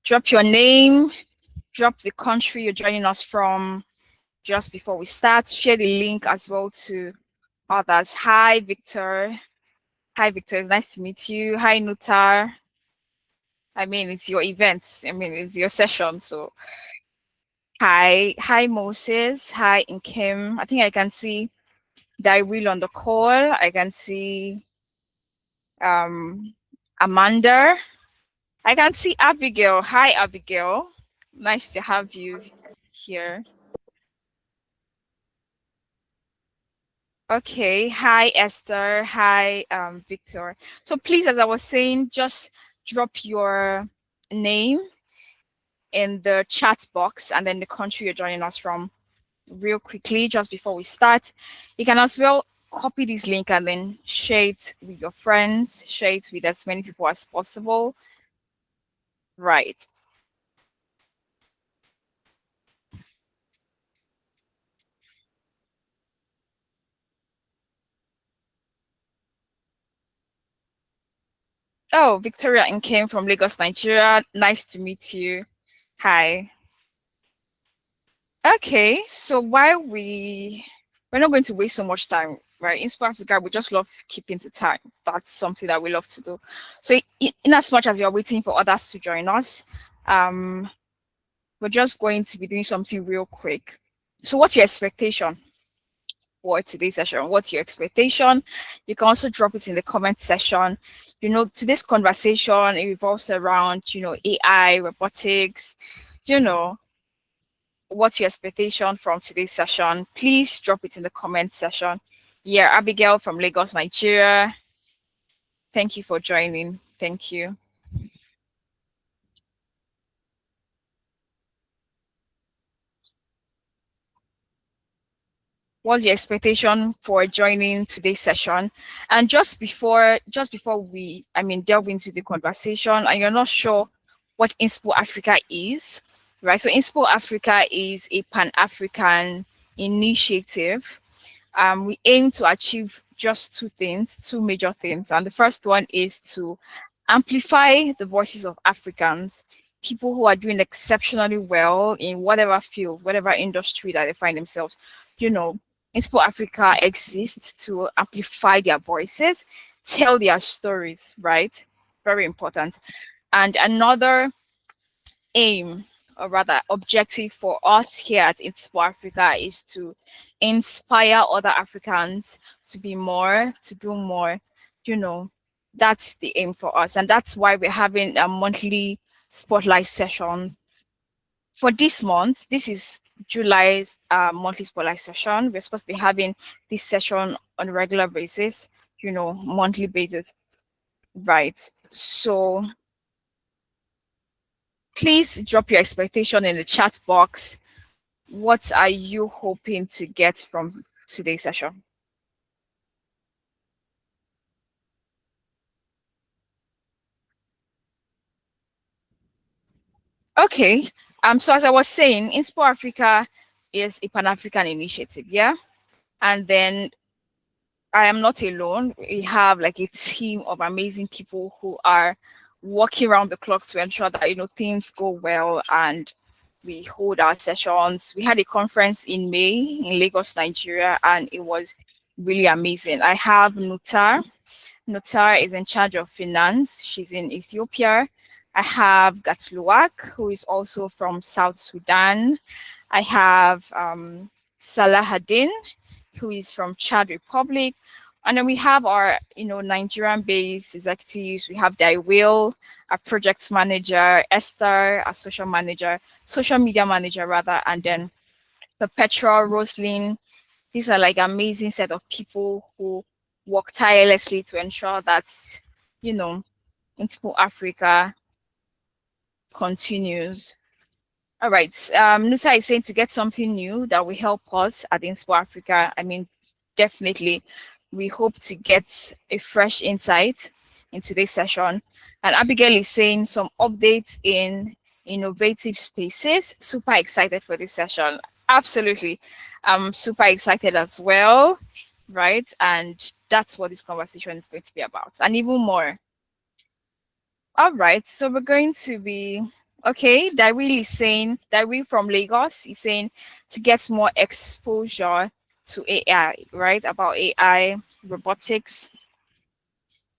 Drop your name, drop the country you're joining us from just before we start. Share the link as well to others. Hi, Victor. Hi, Victor. It's nice to meet you. Hi, Nutar. I mean, it's your event. I mean, it's your session. So, hi, Moses. Hi, Nkem. I think I can see Daiwil on the call. I can see Amanda. I can see Abigail. Hi, Abigail. Nice to have you here. Okay. Hi, Esther. Hi, Victor. So please, as I was saying, just drop your name in the chat box and then the country you're joining us from real quickly just before we start. You can as well copy this link and then share it with your friends, share it with as many people as possible. Right. Oh, Victoria and came from Lagos, Nigeria. Nice to meet you. Hi. Okay, so while we're not going to waste so much time, right? In Inspo Africa, we just love keeping to time. That's something that we love to do. So in as much as you're waiting for others to join us, we're just going to be doing something real quick. So what's your expectation for today's session? What's your expectation? You can also drop it in the comment section. You know, today's conversation, it revolves around, you know, AI, robotics, you know, what's your expectation from today's session? Please drop it in the comment section. Yeah, Abigail from Lagos, Nigeria. Thank you for joining. Thank you. What's your expectation for joining today's session? And just before we, delve into the conversation, and you're not sure what Inspo Africa is, right? So Inspo Africa is a Pan-African initiative. We aim to achieve just two major things. And the first one is to amplify the voices of Africans, people who are doing exceptionally well in whatever field, whatever industry that they find themselves. You know, Inspo Africa exists to amplify their voices, tell their stories, right? Very important. And another aim, or rather objective for us here at Inspo Africa is to inspire other Africans to be more, to do more. You know, that's the aim for us. And that's why we're having a monthly spotlight session. For this month, this is July's monthly spotlight session. We're supposed to be having this session on a regular basis, you know, monthly basis. Right. So please drop your expectation in the chat box. What are you hoping to get from today's session? Okay. So as I was saying, Inspo Africa is a Pan-African initiative, yeah? And then I am not alone. We have like a team of amazing people who are working around the clock to ensure that, you know, things go well and we hold our sessions. We had a conference in May in Lagos, Nigeria, and it was really amazing. I have Nutar. Nutar is in charge of finance. She's in Ethiopia. I have Gatluak, who is also from South Sudan. I have Salahaddin, who is from Chad Republic. And then we have our, you know, Nigerian-based executives. We have Daiwil, our project manager, Esther, our social media manager rather, and then Perpetual, Roslyn. These are like amazing set of people who work tirelessly to ensure that, you know, Inspo Africa continues. All right. Nusa is saying to get something new that will help us at Inspo Africa. I mean, definitely, we hope to get a fresh insight in today's session. And Abigail is saying some updates in innovative spaces. Super excited for this session. Absolutely. I'm super excited as well, right? And that's what this conversation is going to be about, and even more. All right. So we're going to be Okay, that we from Lagos is saying to get more exposure to AI, right? About AI, robotics,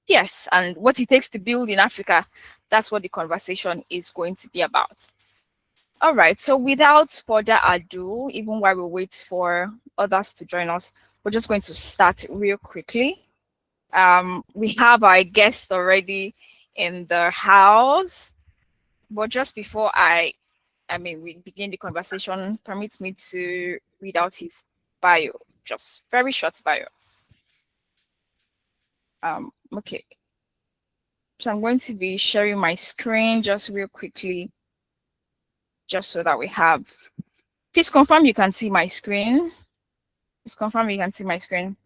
yes, and what it takes to build in Africa. That's what the conversation is going to be about. All right, so without further ado, even while we wait for others to join us, we're just going to start real quickly. We have our guest already in the house, but just before we begin the conversation, permit me to read out his bio, just very short bio. Okay, so I'm going to be sharing my screen just real quickly, just so that we have. Please confirm you can see my screen. Please confirm you can see my screen.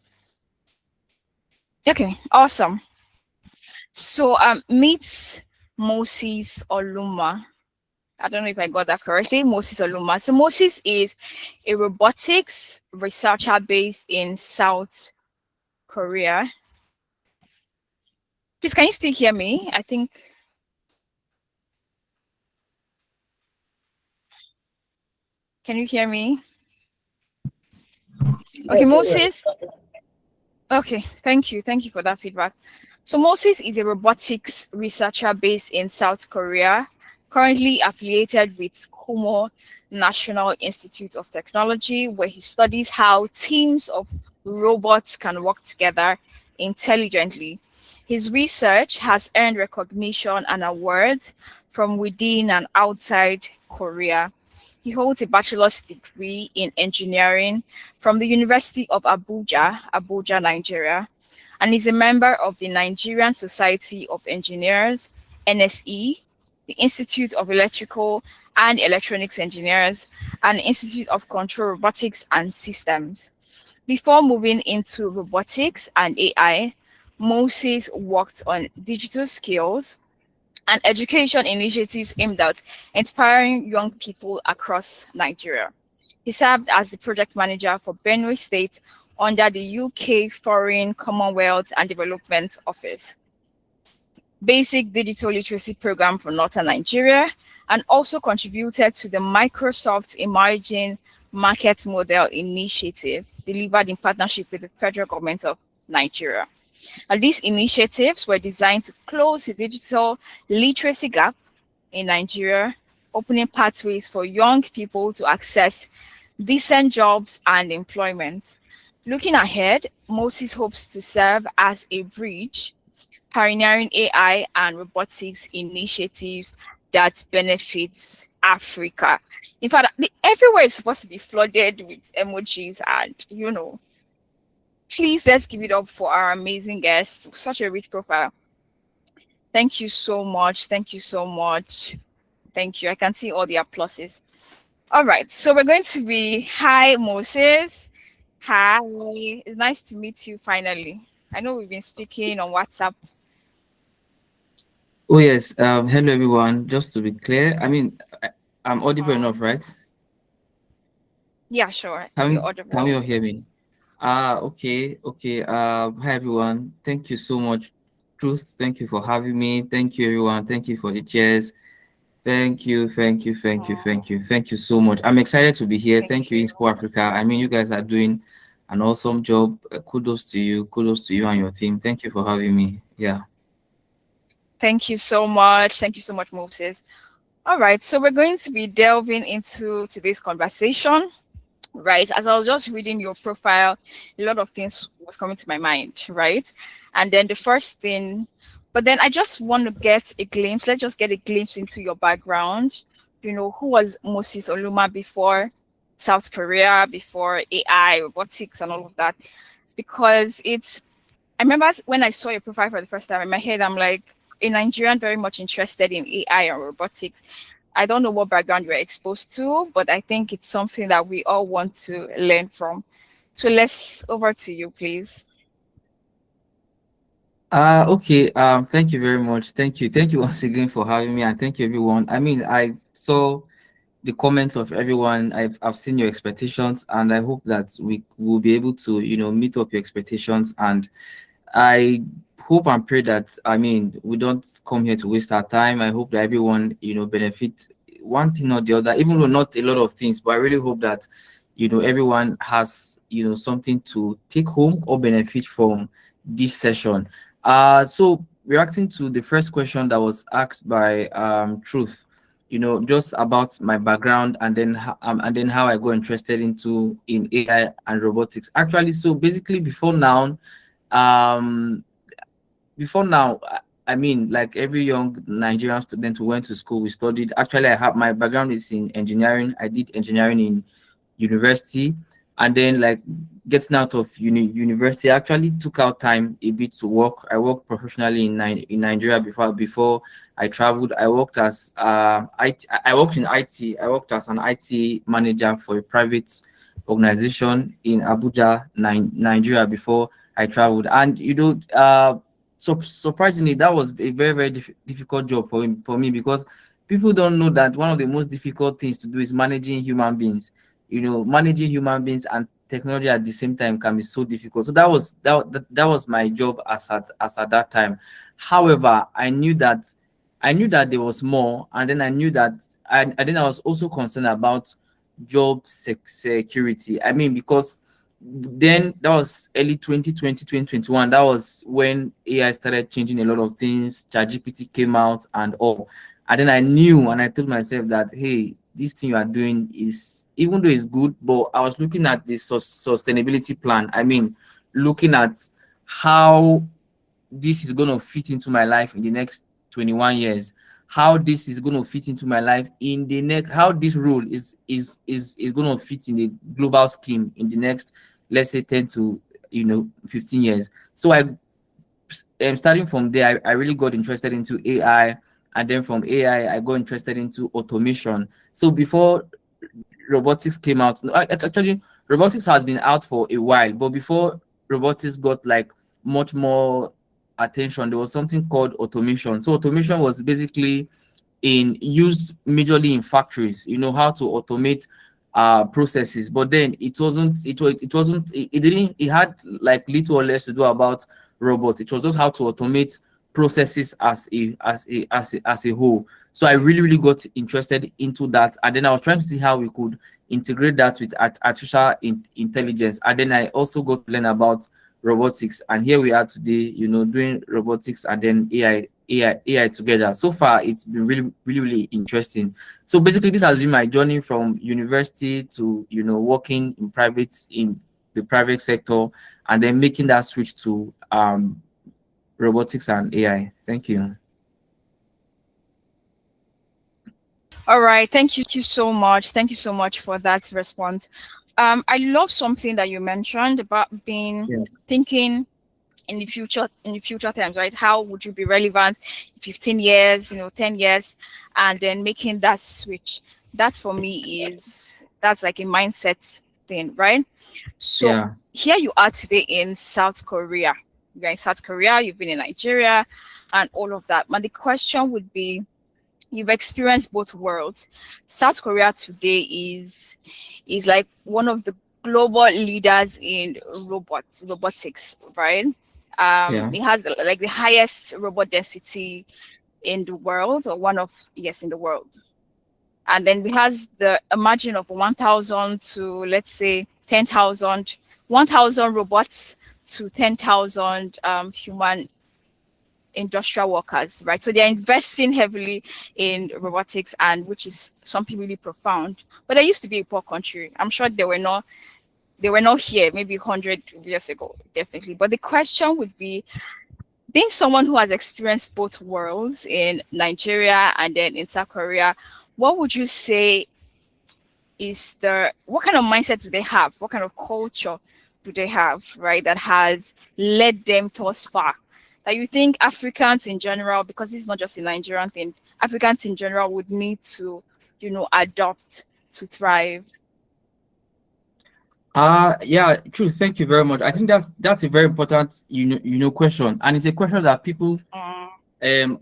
Okay, awesome. So meet Moses Oluma. I don't know if I got that correctly. Moses Oluma. So Moses is a robotics researcher based in South Korea. Please, can you still hear me? I think. Can you hear me? Okay, Moses. Okay, thank you. Thank you for that feedback. So Moses is a robotics researcher based in South Korea, currently affiliated with Kumo National Institute of Technology, where he studies how teams of robots can work together intelligently. His research has earned recognition and awards from within and outside Korea. He holds a bachelor's degree in engineering from the University of Abuja, Nigeria, and is a member of the Nigerian Society of Engineers, NSE, the Institute of Electrical and Electronics Engineers, and Institute of Control Robotics and Systems. Before moving into robotics and AI, Moses worked on digital skills and education initiatives aimed at inspiring young people across Nigeria. He served as the project manager for Benue State under the UK Foreign, Commonwealth and Development Office, Basic Digital Literacy Program for Northern Nigeria, and also contributed to the Microsoft Emerging Market Model Initiative delivered in partnership with the federal government of Nigeria. And these initiatives were designed to close the digital literacy gap in Nigeria, opening pathways for young people to access decent jobs and employment. Looking ahead, Moses hopes to serve as a bridge, pioneering AI and robotics initiatives that benefits Africa. In fact, everywhere is supposed to be flooded with emojis and, please let's give it up for our amazing guest. Such a rich profile. Thank you so much. Thank you so much. Thank you. I can see all the applauses. All right. So we're going to be, hi, Moses. Hi. It's nice to meet you finally. I know we've been speaking on WhatsApp. Oh yes. Hello everyone. Just to be clear, I'm audible enough, right? Yeah, sure. You're Can we audible. all hear me? Okay, okay. Hi everyone. Thank you so much. Truth, thank you for having me. Thank you everyone. Thank you for the cheers. Thank you, thank you, thank you, thank you, thank you so much. I'm excited to be here. Thank Thank you, you. Inspo Africa. You guys are doing an awesome job. Kudos to you. Kudos to you and your team. Thank you for having me. Yeah. Thank you so much. Thank you so much, Moses. All right. So we're going to be delving into today's conversation. Right, as I was just reading your profile, a lot of things was coming to my mind, right? And then the first thing, but then I just want to get a glimpse. Let's just get a glimpse into your background. Who was Moses Oluma before South Korea, before AI, robotics, and all of that? Because I remember when I saw your profile for the first time in my head, I'm like, a Nigerian very much interested in AI and robotics. I don't know what background you're exposed to, but I think it's something that we all want to learn from. So let's over to you, please. Okay. Thank you very much. Thank you. Thank you once again for having me, and thank you everyone. I saw the comments of everyone. I've seen your expectations, and I hope that we will be able to meet up your expectations. And I hope and pray that, I mean, we don't come here to waste our time. I hope that everyone, benefit one thing or the other, even though not a lot of things, but I really hope that, everyone has, something to take home or benefit from this session. So reacting to the first question that was asked by Truth, just about my background, and then how I got interested in AI and robotics. Actually, so basically um before now, I mean, like every young Nigerian student who went to school, we studied. Actually, I have my background is in engineering. I did engineering in university, and then like getting out of university, I actually took out time a bit to work. I worked professionally in Nigeria before I traveled. I worked as I worked in IT. I worked as an IT manager for a private organization in Abuja, Nigeria, before I traveled. And so surprisingly, that was a very, very difficult job for me, because people don't know that one of the most difficult things to do is managing human beings. Managing human beings and technology at the same time can be so difficult. So that was my job as at that time. However, I knew that there was more, and then I knew that I was also concerned about job security. I mean, because then that was early 2020, 2021. That was when AI started changing a lot of things. ChatGPT came out and all. And then I knew, and I told myself that, hey, this thing you are doing is, even though it's good, but I was looking at the sustainability plan. I mean, looking at how this is going to fit into my life in the next 21 years, how this is going to fit into my life in the next, how this role is going to fit in the global scheme in the next, let's say, 10 to 15 years. So I starting from there, I really got interested into AI, and then from AI I got interested into automation. So before robotics came out, no, actually robotics has been out for a while, but before robotics got like much more attention, there was something called automation. So automation was basically in use majorly in factories, how to automate processes. But then it had like little or less to do about robots. It was just how to automate processes as a whole. So I really, really got interested into that, and then I was trying to see how we could integrate that with artificial intelligence. And then I also got to learn about robotics, and here we are today, doing robotics and then AI together. So far, it's been really, really, really interesting. So basically, this has been my journey from university to working in the private sector, and then making that switch to robotics and AI. Thank you. All right. Thank you so much. Thank you so much for that response. I love something that you mentioned about thinking in the future times, right? How would you be relevant in 15 years, 10 years, and then making that switch? That for me that's like a mindset thing, right? So here you are today in South Korea. You're in South Korea, you've been in Nigeria and all of that. But the question would be, you've experienced both worlds. South Korea today is like one of the global leaders in robotics, right? It has like the highest robot density in the world, or one of, yes, in the world. And then it has a margin of 1,000 to, let's say, 10,000, 1,000 robots to 10,000 human industrial workers, right? So they're investing heavily in robotics, and which is something really profound. But they used to be a poor country. I'm sure they were not here maybe 100 years ago, definitely. But the question would be, being someone who has experienced both worlds in Nigeria and then in South Korea, what would you say is what kind of mindset do they have? What kind of culture do they have, right, that has led them thus far? That you think Africans in general, because this is not just a Nigerian thing, Africans in general would need to, adopt to thrive? Yeah, true. Thank you very much. I think that's a very important question, and it's a question that people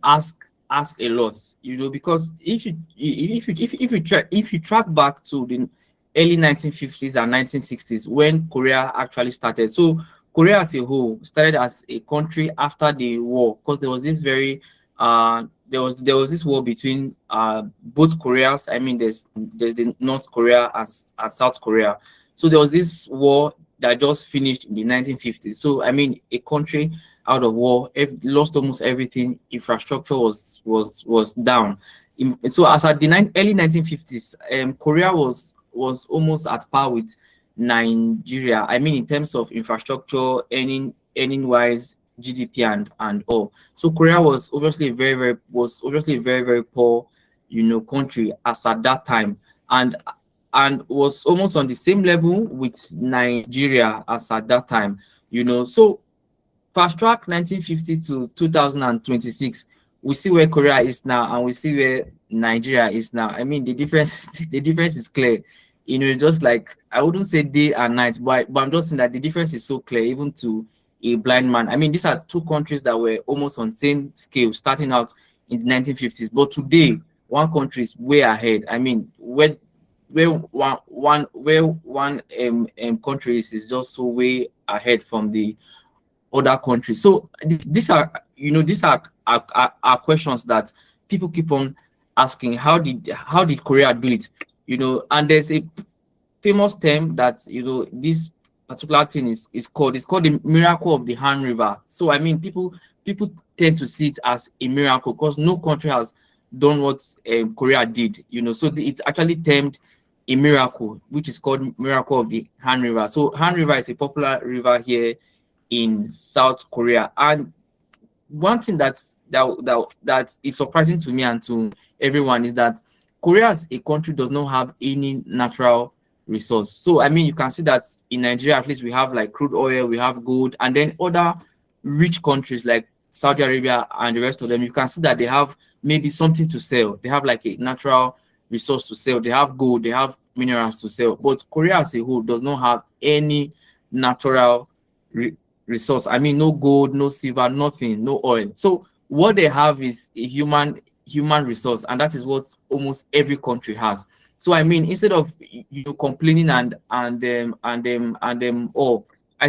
ask a lot, because if you track back to the early 1950s and 1960s when Korea actually started. So Korea as a whole started as a country after the war, because there was this very there was this war between both Koreas. I mean, there's the North Korea and South Korea. So there was this war that just finished in the 1950s. So I mean, a country out of war, lost almost everything. Infrastructure was down. So as at the early 1950s, Korea was almost at par with Nigeria. I mean, in terms of infrastructure, earning wise, GDP and all. So Korea was obviously a very very poor, country as at that time, and was almost on the same level with Nigeria as at that time. So fast track 1950 to 2026, we see where Korea is now and we see where Nigeria is now. I mean, the difference the difference is clear. Just like, I wouldn't say day and night, but I'm just saying that the difference is so clear, even to a blind man. I mean, these are two countries that were almost on same scale starting out in the 1950s, but today one country is way ahead. I mean, where one country is just so way ahead from the other countries. So these are questions that people keep on asking. How did Korea do it? And there's a famous term that this particular thing is called. It's called the miracle of the Han River. So I mean, people tend to see it as a miracle because no country has done what Korea did. So it's actually termed a miracle, which is called miracle of the Han River. So Han River is a popular river here in South Korea. And one thing that is surprising to me and to everyone is that Korea as a country does not have any natural resource. So I mean, you can see that in Nigeria, at least we have like crude oil, we have gold, and then other rich countries like Saudi Arabia and the rest of them, you can see that they have maybe something to sell. They have like a natural resource to sell. They have gold, they have minerals to sell. But Korea as a whole does not have any natural resource. I mean, no gold, no silver, nothing, no oil. So what they have is a human resource, and that is what almost every country has. So I mean, instead of complaining and I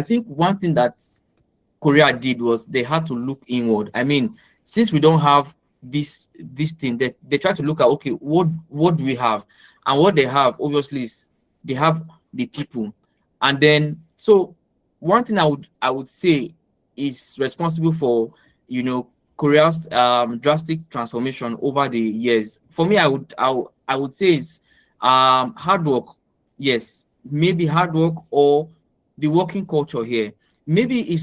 think one thing that Korea did was they had to look inward. I mean, since we don't have this thing, they try to look at, okay, what do we have? And what they have obviously is they have the people. And then so one thing I would say is responsible for Korea's drastic transformation over the years. For me, I would say is hard work. Yes, maybe hard work or the working culture here. Maybe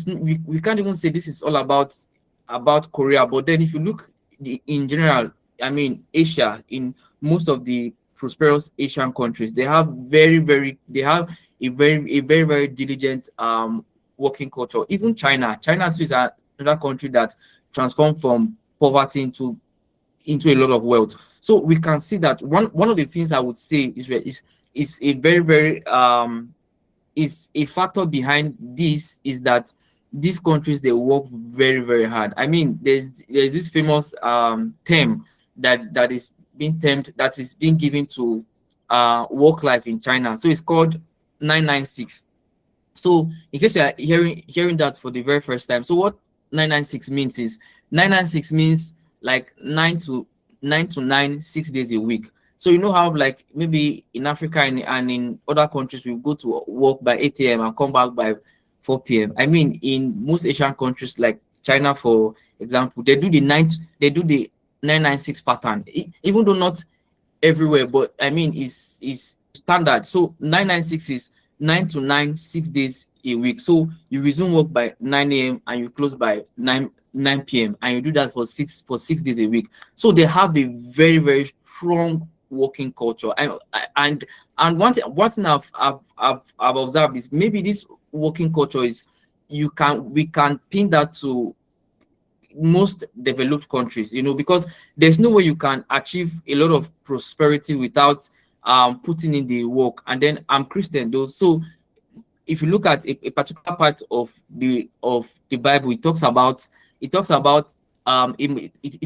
we can't even say this is all about Korea, but then if you look in general, I mean, Asia, in most of the prosperous Asian countries, they have a very diligent working culture. Even China too is another country that transformed from poverty into a lot of wealth. So we can see that one of the things I would say is a very is a factor behind this is that these countries, they work very very hard. I mean, there's this famous term that is being given to work life in China. So it's called 996. So in case you are hearing that for the very first time, so what 996 means is 996 means like 9 to 9 6 days a week. So how like maybe in Africa and in other countries we go to work by 8 a.m. and come back by 4 p.m. I mean, in most Asian countries like China, for example, they do the 996 pattern. Even though not everywhere, but I mean is standard. So 996 is 9 to 9 6 days a week. So you resume work by 9 a.m. and you close by 9 p.m. and you do that for 6 days a week. So they have a very very strong working culture. And one thing I've observed is maybe this working culture is we can pin that to most developed countries, because there's no way you can achieve a lot of prosperity without putting in the work. And then I'm Christian though, so if you look at a particular part of the Bible, it talks about it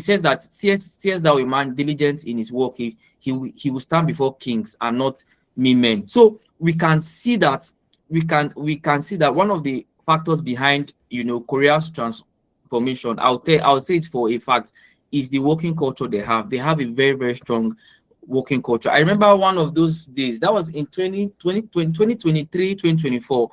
says that seest thou a man diligent in his work, he will stand before kings and not mere men. So we can see that one of the factors behind, Korea's transformation, I'll say it for a fact, is the working culture they have. They have a very, very strong working culture. I remember one of those days, that was in 2023, 2024.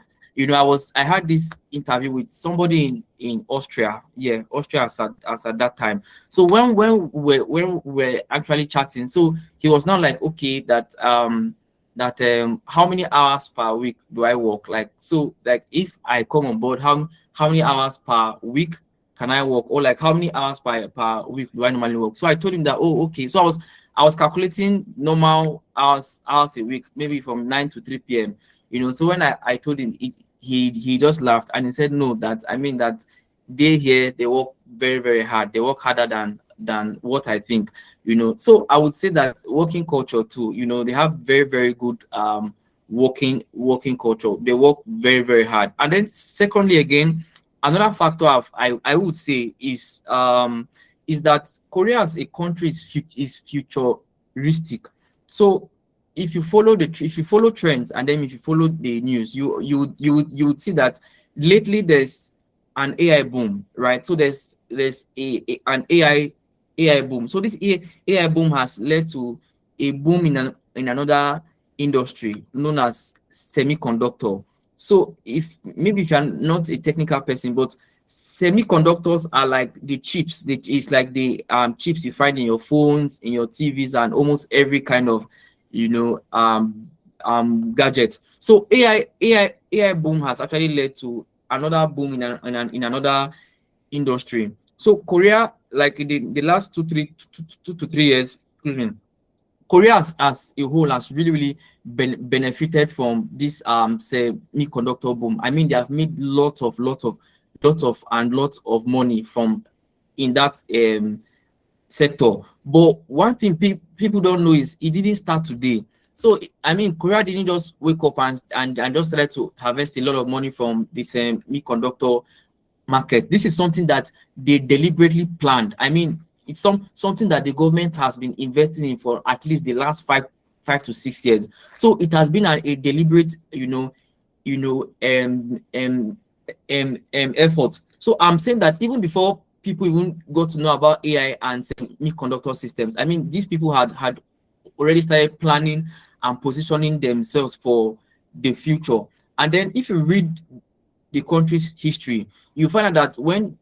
I had this interview with somebody in Austria. Yeah, Austria as at that time. So when we're actually chatting, so he was now like, okay, that how many hours per week do I work? Like, so like if I come on board, how many hours per week can I work? Or like how many hours per week do I normally work? So I told him that, oh, okay. So I was calculating normal hours a week, maybe from 9 to 3 p.m. So when I told him, he just laughed and he said, no, that I mean that they work very, very hard. They work harder than what I think. So I would say that working culture too, they have very, very good working culture. They work very, very hard. And then secondly, again, another factor I would say is that Korea as a country is futuristic. So if you follow trends, and then if you follow the news, you would see that lately there's an AI boom, right? So there's an AI boom. So this AI boom has led to a boom in another industry known as semiconductor. So if you're not a technical person, but semiconductors are like the chips. It's like the chips you find in your phones, in your TVs, and almost every kind of gadget. So AI boom has actually led to another boom in another industry. So Korea, like the last 2 to 3 years, excuse me, Korea as a whole has really, really benefited from this semiconductor boom. I mean, they have made lots of money from in that sector. But one thing people don't know is it didn't start today. So I mean, Korea didn't just wake up and just try to harvest a lot of money from this semiconductor market. This is something that they deliberately planned. I mean, it's something that the government has been investing in for at least the last 5 to 6 years. So it has been a deliberate, effort. So I'm saying that even before people even got to know about AI and semiconductor systems, I mean, these people had already started planning and positioning themselves for the future. And then if you read the country's history, you find out that when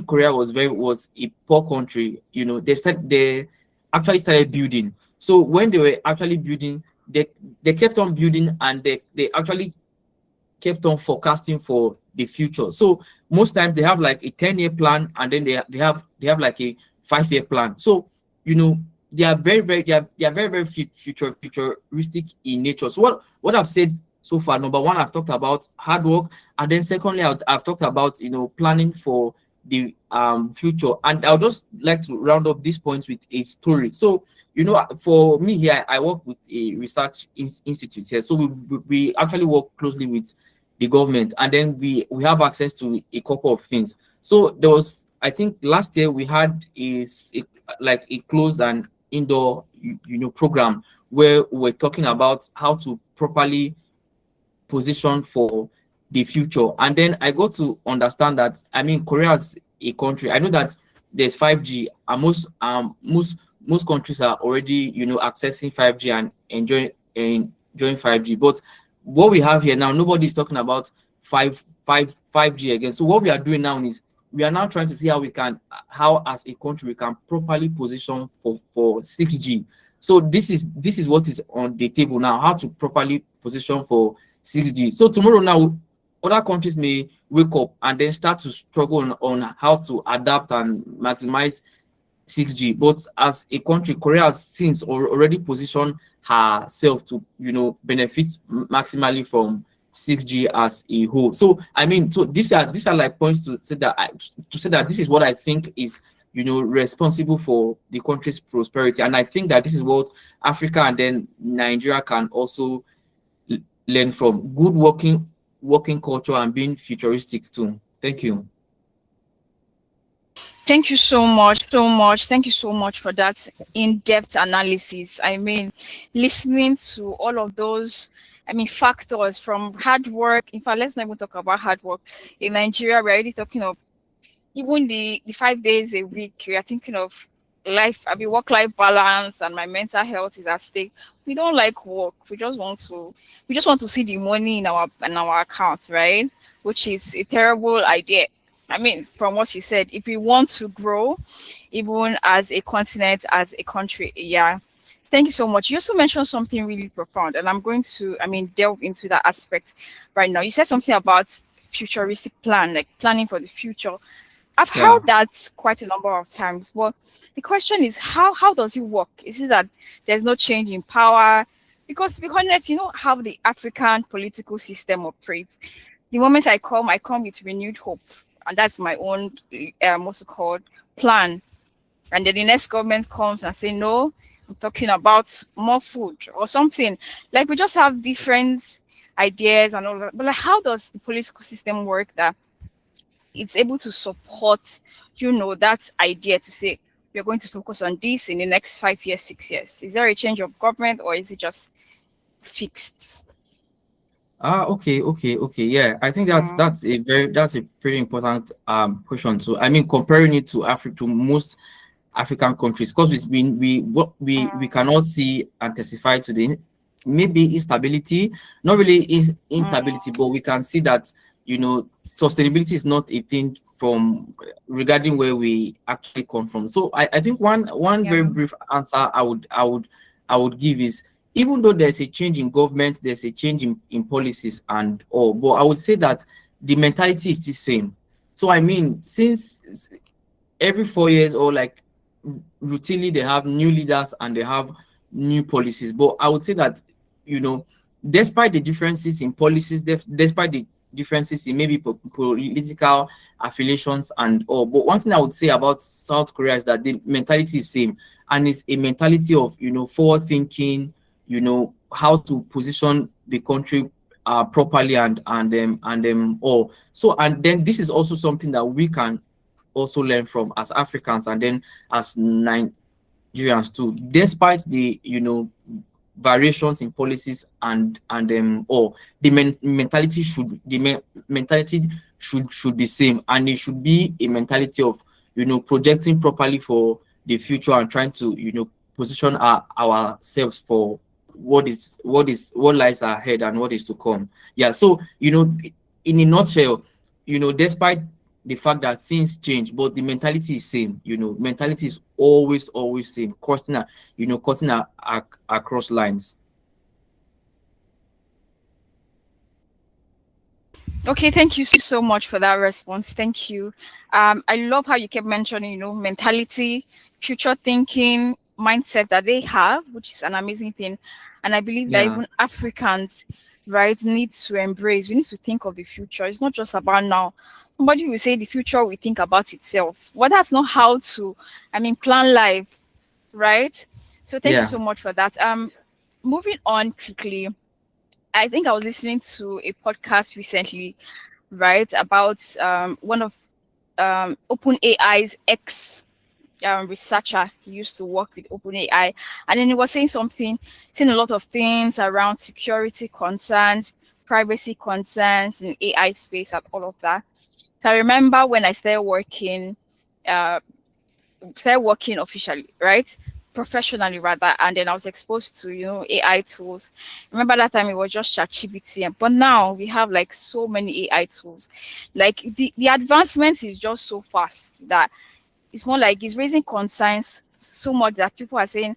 Korea was a poor country, they actually started building. So when they were actually building, they kept on building, and they actually kept on forecasting for the future. So most times they have like a 10-year plan, and then they have like a 5-year plan. So they are very, very futuristic in nature. So what I've said so far, number one, I've talked about hard work, and then secondly, I've talked about planning for the future. And I'll just like to round up this point with a story. So for me here, I work with a research institute here. So we actually work closely with the government, and then we have access to a couple of things. So there was, I think last year we had like a closed and indoor program where we're talking about how to properly position for the future. And then I got to understand that, I mean, Korea is a country, I know that there's 5G, and most countries are already accessing 5G and enjoying 5G. But what we have here now, nobody's talking about 5G again. So what we are doing now is we are now trying to see how as a country we can properly position for 6G. So this is what is on the table now, how to properly position for 6G. So tomorrow now, other countries may wake up and then start to struggle on how to adapt and maximize 6G. But as a country, Korea has since already positioned herself to benefit maximally from 6G as a whole. So I mean, so these are like points to say that this is what I think is responsible for the country's prosperity. And I think that this is what Africa and then Nigeria can also learn from: good working culture and being futuristic too. Thank you. Thank you so much. Thank you so much for that in-depth analysis. I mean, listening to all of those I mean, factors from hard work. In fact, let's not even talk about hard work. In Nigeria, we're already talking of even the 5 days a week. We are thinking of life, I mean, work-life balance, and my mental health is at stake. We don't like work. We just want to see the money in our account, right? Which is a terrible idea. I mean, from what you said, if we want to grow, even as a continent, as a country, yeah. Thank you so much. You also mentioned something really profound, and I'm going to, I mean, delve into that aspect right now. You said something about futuristic plan, like planning for the future. I've Yeah. heard that quite a number of times. But the question is, how does it work? Is it that there's no change in power? Because to be honest, you know how the African political system operates. The moment I come with renewed hope, and that's my own what's it called plan. And then the next government comes and say, no, I'm talking about more food or something. Like we just have different ideas and all that. But like, how does the political system work that it's able to support, that idea to say we're going to focus on this in the next 5 years, 6 years? Is there a change of government or is it just fixed? Okay. Yeah, I think Mm, that's a pretty important question. So I mean, comparing it to Africa, to most African countries, because we mm, cannot see and testify to the maybe instability, not really instability, mm, but we can see that sustainability is not a thing from regarding where we actually come from. So I think one very yeah. brief answer I would give is, even though there's a change in government, there's a change in policies and all, but I would say that the mentality is the same. So I mean, since every 4 years, or like routinely, they have new leaders and they have new policies. But I would say that, you know, despite the differences in policies, despite the differences in maybe political affiliations and all, but one thing I would say about South Korea is that the mentality is same, and it's a mentality of forward thinking, how to position the country properly, and all. So, and then this is also something that we can also learn from as Africans, and then as Nigerians too, despite the variations in policies and all. The mentality should be same, and it should be a mentality of projecting properly for the future, and trying to position ourselves for what lies ahead and what is to come. Yeah, so in a nutshell, despite the fact that things change, but the mentality is same. Mentality is always same, cutting across lines. Okay, thank you so much for that response. Thank you. I love how you kept mentioning, mentality, future thinking, mindset that they have, which is an amazing thing. And I believe that Yeah, even Africans, right, need to embrace. We need to think of the future. It's not just about now. Somebody will say the future will think about itself. Well, that's not how to, I mean, plan life, right? So thank you yeah, so much for that. Moving on quickly. I think I was listening to a podcast recently, right, about one of OpenAI's ex researcher. He used to work with OpenAI, and then he was saying a lot of things around security concerns, privacy concerns in AI space, and all of that. So I remember when I uh, started working officially, right? Professionally rather, and then I was exposed to AI tools. Remember that time it was just ChatGPT, but now we have like so many AI tools. Like the advancement is just so fast that it's more like it's raising concerns so much that people are saying,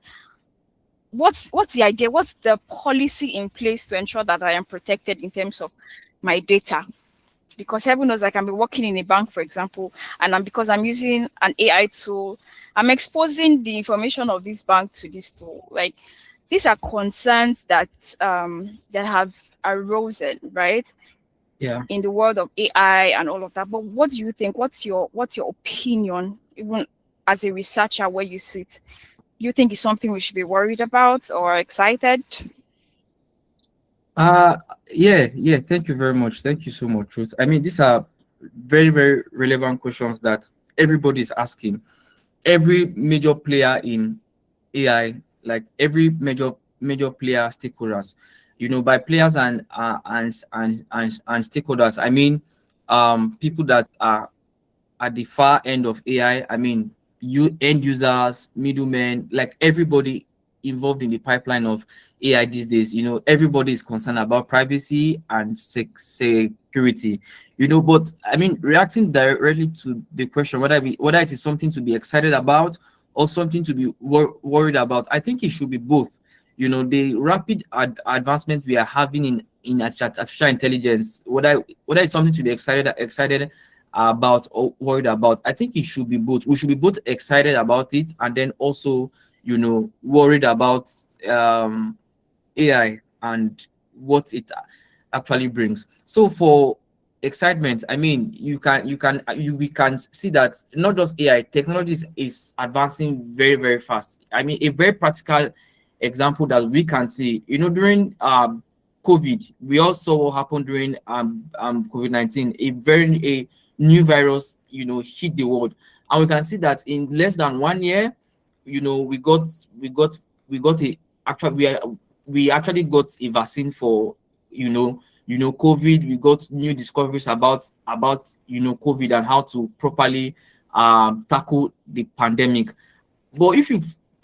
what's the idea? What's the policy in place to ensure that I am protected in terms of my data? Because heaven knows I can be working in a bank, for example, and because I'm using an AI tool, I'm exposing the information of this bank to this tool. Like these are concerns that have arisen, right, yeah. in the world of AI and all of that. But what do you think? What's your opinion, even as a researcher where you sit? You think it's something we should be worried about or excited? Uh yeah. Thank you very much. Thank you so much, Truth. I mean, these are very, very relevant questions that everybody is asking. Every major player in AI, like every major player stakeholders, by players and stakeholders. I mean, people that are at the far end of AI. I mean, you end users, middlemen, like everybody involved in the pipeline of AI these days. Everybody is concerned about privacy and security. But I mean, reacting directly to the question whether it is something to be excited about or something to be worried about, I think it should be both. The rapid advancement we are having in artificial intelligence, whether it's something to be excited about or worried about, I think it should be both. We should be both excited about it and then also, worried about AI and what it actually brings. So for excitement, I mean, we can see that not just AI technology is advancing very, very fast. I mean, a very practical example that we can see, during COVID, we all saw what happened during COVID-19. A new virus, hit the world, and we can see that in less than 1 year, we actually got a vaccine for COVID. We got new discoveries about COVID and how to properly tackle the pandemic. But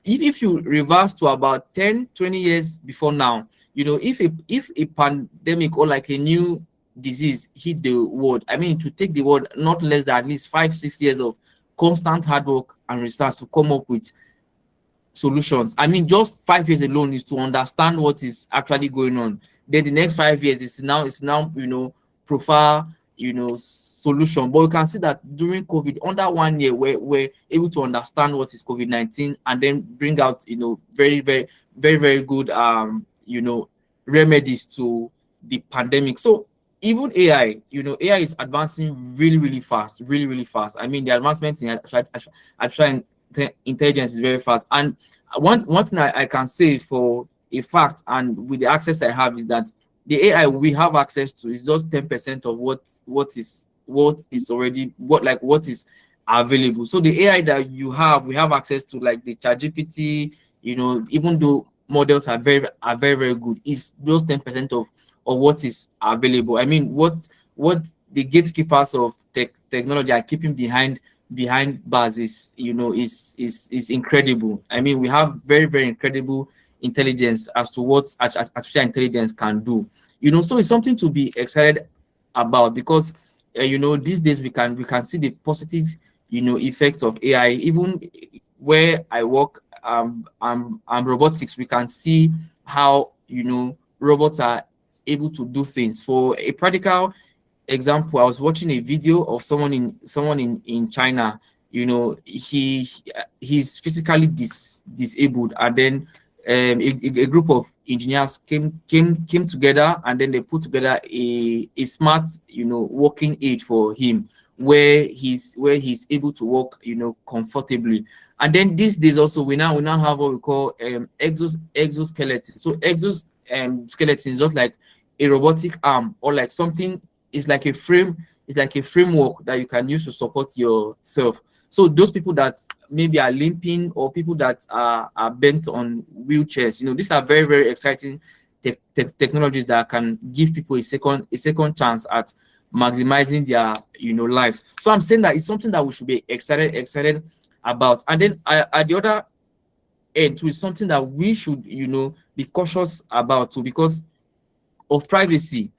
if you reverse to about 10-20 years before now, if a pandemic or like a new disease hit the world, I mean, to take the world not less than at least 5-6 years of constant hard work and research to come up with solutions. I mean, just 5 years alone is to understand what is actually going on. Then the next 5 years is now profile solution. But you can see that during COVID, under 1 year, we're able to understand what is COVID-19 and then bring out very, very, very, very good remedies to the pandemic. So even AI, AI is advancing really, really fast, really, really fast. I mean, the advancement in artificial intelligence is very fast. And one thing I can say for a fact, and with the access I have, is that the AI we have access to is just 10% of what is available. So the AI that we have access to, like the ChatGPT, even though models are very, very good, is just 10% of what is available. I mean, what the gatekeepers of technology are keeping behind bars is incredible. I mean, we have very, very incredible intelligence as to what artificial intelligence can do. So it's something to be excited about, because these days we can see the positive effects of AI. Even where I work, robotics, we can see how robots are able to do things. For a practical example, I was watching a video of someone in China. He's physically disabled, and then a group of engineers came together, and then they put together a smart walking aid for him, where he's able to walk comfortably. And then these days also we now have what we call exoskeleton. So skeleton is just like a robotic arm, or like something. It's like a framework that you can use to support yourself. So those people that maybe are limping, or people that are bent on wheelchairs, these are very, very exciting technologies that can give people a second chance at maximizing their lives. So I'm saying that it's something that we should be excited about. And then at the other end too, is something that we should be cautious about too, because of privacy.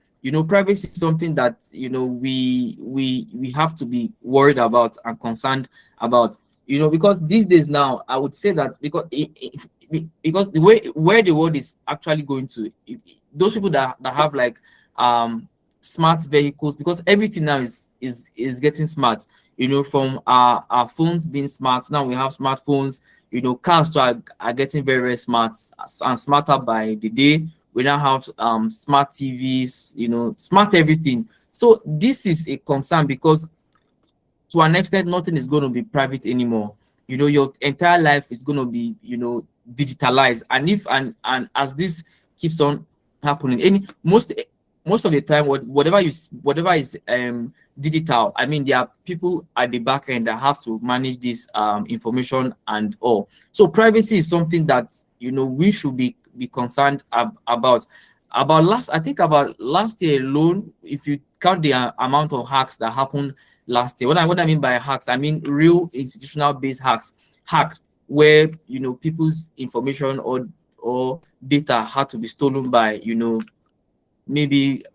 Privacy is something that we have to be worried about and concerned about. Because these days now, I would say that because the way where the world is actually going to, those people that have like smart vehicles, because everything now is getting smart. From our phones being smart, now we have smartphones. Cars too are getting very, very smart and smarter by the day. We now have smart TVs, smart everything. So this is a concern, because to an extent, nothing is going to be private anymore. Your entire life is going to be, digitalized. And and as this keeps on happening, most of the time, whatever is digital, I mean, there are people at the back end that have to manage this information and all. So privacy is something that we should be concerned about. about last year alone, if you count the amount of hacks that happened last year. What I mean by hacks, I mean real institutional based hack where people's information or data had to be stolen by maybe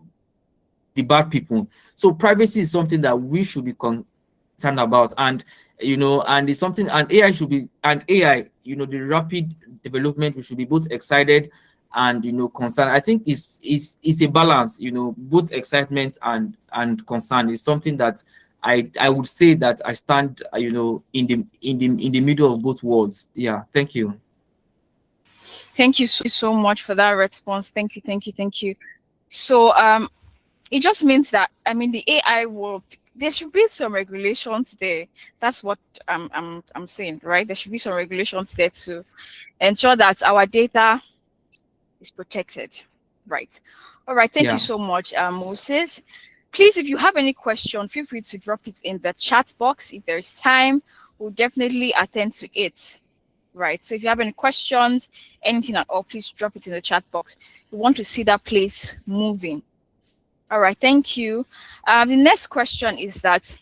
the bad people. So privacy is something that we should be concerned about, and and it's something, and AI should be, and AI, the rapid development, we should be both excited and concerned. I think it's a balance, both excitement and concern is something that I would say that I stand in the middle of both worlds. Yeah, thank you. Thank you so much for that response. Thank you, thank you, thank you. So it just means that, I mean, the AI world, there should be some regulations there. That's what I'm saying, right? There should be some regulations there to ensure that our data is protected, right? All right, thank you so much, Moses. Please, if you have any question, feel free to drop it in the chat box. If there is time, we'll definitely attend to it. Right. So if you have any questions, anything at all, please drop it in the chat box. We want to see that place moving. All right. Thank you. The next question is that,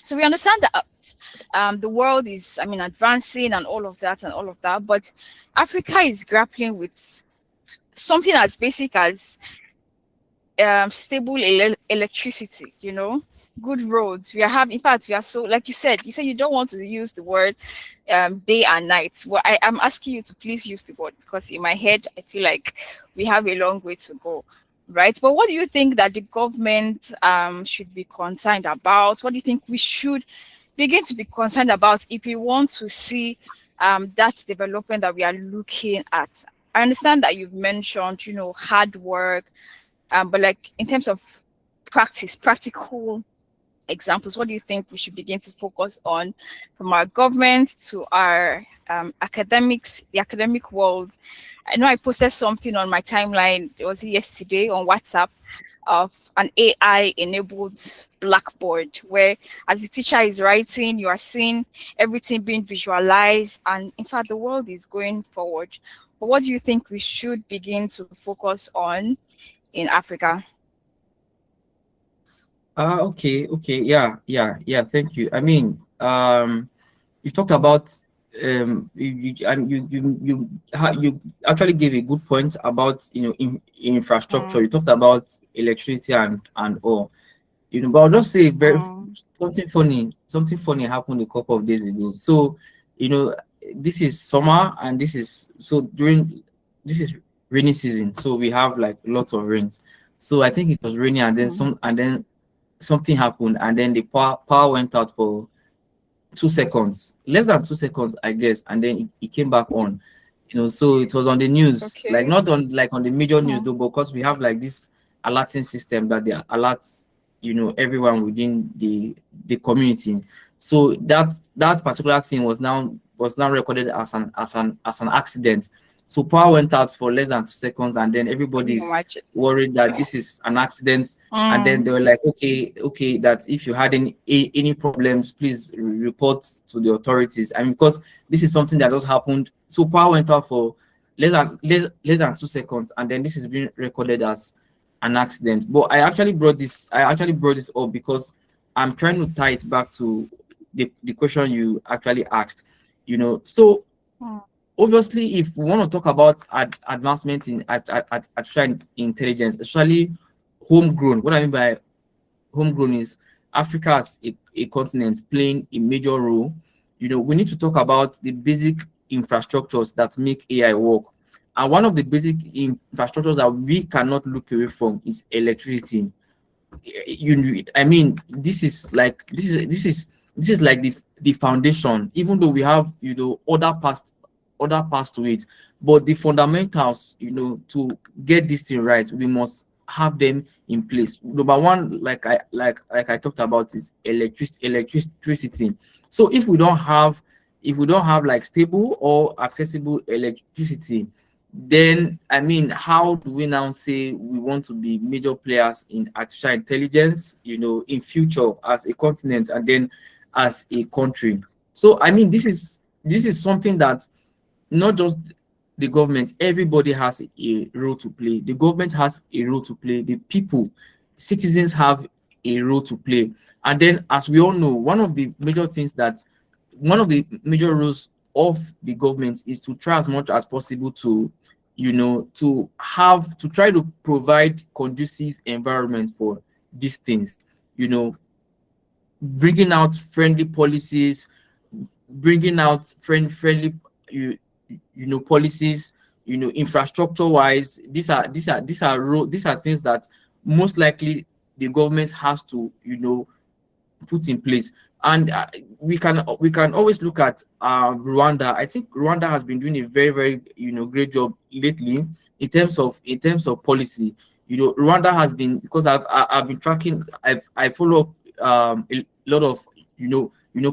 so we understand that the world is, I mean, advancing and all of that, but Africa is grappling with something as basic as stable electricity, good roads. In fact, we are so, like you said you don't want to use the word day and night. Well, I'm asking you to please use the word, because in my head, I feel like we have a long way to go, right? But what do you think that the government should be concerned about? What do you think we should begin to be concerned about if we want to see that development that we are looking at? I understand that you've mentioned, hard work, but like in terms of practical examples, what do you think we should begin to focus on, from our government to our academics, the academic world? I know I posted something on my timeline, it was yesterday on WhatsApp, of an AI-enabled blackboard, where as the teacher is writing, you are seeing everything being visualized, and in fact, the world is going forward. But what do you think we should begin to focus on in Africa? Okay, yeah. Thank you. I mean, you talked about you actually gave a good point about infrastructure. You talked about electricity and all. But I'll just say something funny happened a couple of days ago. So, this is summer, and this is rainy season. So we have like lots of rains. So I think it was raining, and then something happened, and then the power went out for 2 seconds, less than 2 seconds, I guess, and then it came back on. So it was on the news, like not on the major news though, because we have like this alerting system that they alert everyone within the community. So that particular thing was now recorded as an accident. So power went out for less than 2 seconds, and then everybody's worried that this is an accident. And then they were like, okay, that if you had any problems, please report to the authorities. I mean, because this is something that just happened. So power went out for less than 2 seconds, and then this is being recorded as an accident. But I actually brought this up because I'm trying to tie it back to the question you actually asked. So obviously, if we want to talk about advancement in artificial intelligence, especially homegrown, what I mean by homegrown is Africa as a continent playing a major role. We need to talk about the basic infrastructures that make AI work. And one of the basic infrastructures that we cannot look away from is electricity. I mean, this is like the foundation. Even though we have other parts to it, but the fundamentals, to get this thing right, we must have them in place. Number one, like I talked about, is electricity. So if we don't have like stable or accessible electricity, then I mean, how do we now say we want to be major players in artificial intelligence, in future as a continent and then as a country? So I mean, this is something that not just the government, everybody has a role to play. The government has a role to play. The people, citizens have a role to play. And then, as we all know, one of the major roles of the government is to try as much as possible to, to try to provide conducive environment for these things, you know, bringing out friendly policies, bringing out friendly you, policies, infrastructure wise. These are things that most likely the government has to put in place. And we can always look at Rwanda. I think Rwanda has been doing a very very great job lately in terms of policy. Rwanda has been, because I've been tracking. I follow up a lot of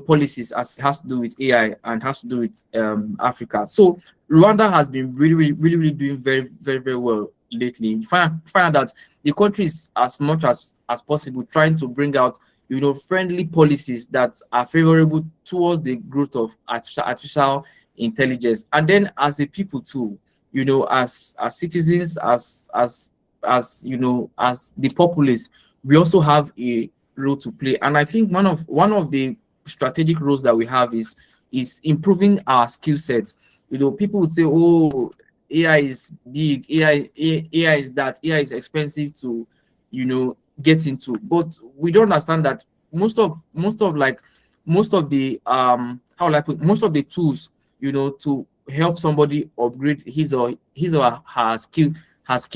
policies as it has to do with AI and has to do with Africa. So Rwanda has been really doing very very very well lately. You find out that the country is, as much as possible, trying to bring out friendly policies that are favorable towards the growth of artificial intelligence. And then as a people too, as citizens, as the populace, we also have a role to play. And I think one of the strategic roles that we have is improving our skill sets. People would say, oh, AI is big, AI is that, AI is expensive to get into, but we don't understand that most of the how will I put, most of the tools to help somebody upgrade his or her skill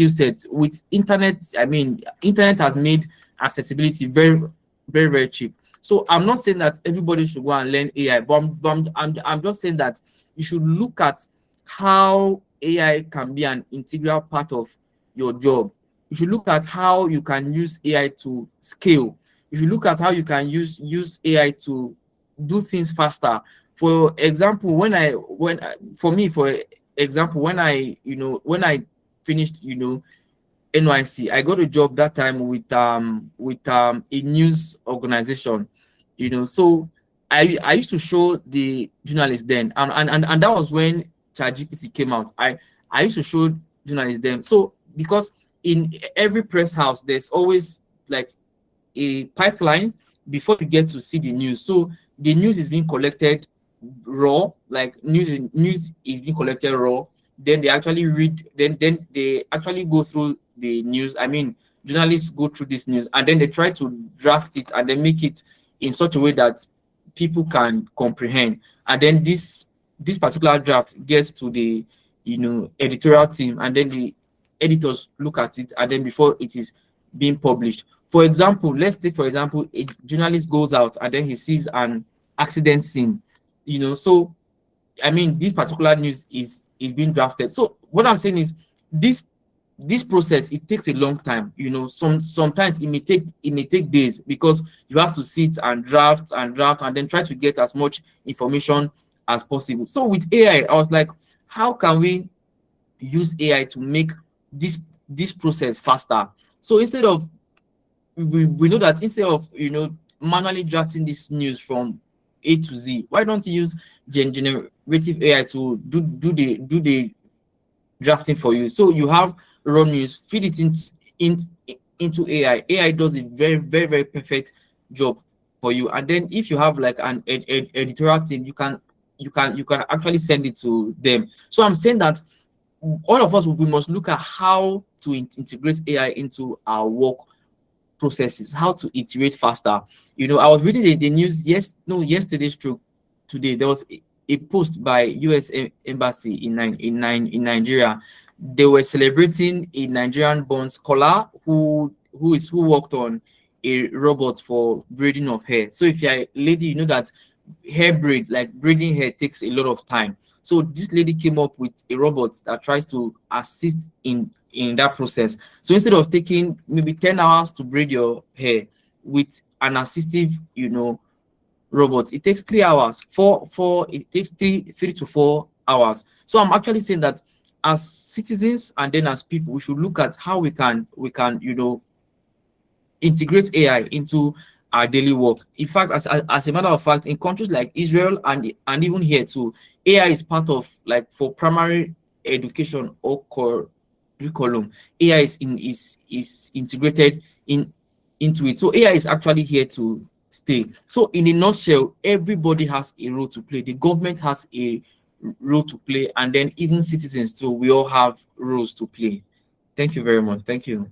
set with internet. I mean, internet has made accessibility very very very cheap. So I'm not saying that everybody should go and learn AI, but I'm just saying that you should look at how AI can be an integral part of your job. You should look at how you can use AI to scale. You should look at how you can use AI to do things faster. For example, for example, when I finished NYC, I got a job that time with a news organization. So I used to show the journalists then, and that was when ChatGPT came out. I used to show journalists then. So because in every press house, there's always like a pipeline before you get to see the news. So the news is being collected raw, like news is being collected raw. Then they actually read, then they actually go through the news. I mean, journalists go through this news and then they try to draft it and then make it in such a way that people can comprehend. And then this particular draft gets to the editorial team, and then the editors look at it, and then before it is being published. For example, let's take for example a journalist goes out and then he sees an accident scene. So I mean, this particular news is being drafted. So what I'm saying is this process, it takes a long time. Sometimes it may take days, because you have to sit and draft and then try to get as much information as possible. So with AI, I was like, how can we use AI to make this process faster? So instead of we know that instead of manually drafting this news from A to Z, why don't you use generative AI to do the drafting for you? So you have raw news, feed it into AI. AI does a very very very perfect job for you. And then if you have like an editorial team, you can actually send it to them. So I'm saying that all of us, we must look at how to integrate AI into our work processes, how to iterate faster. I was reading the news yesterday stroke today. There was a post by US embassy in Nigeria. They were celebrating a Nigerian born scholar who worked on a robot for braiding of hair. So if you're a lady, you know that braiding hair takes a lot of time. So this lady came up with a robot that tries to assist in that process. So instead of taking maybe 10 hours to braid your hair with an assistive, robot, it takes 3 hours. It takes three to 4 hours. So I'm actually saying that as citizens and then as people, we should look at how we can integrate AI into our daily work. In fact, as a matter of fact, in countries like Israel and even here too, AI is part of, like, for primary education or curriculum, AI is integrated into it. So AI is actually here to stay. So in a nutshell, everybody has a role to play. The government has a role to play, and then even citizens too. We all have roles to play. Thank you very much. Thank you.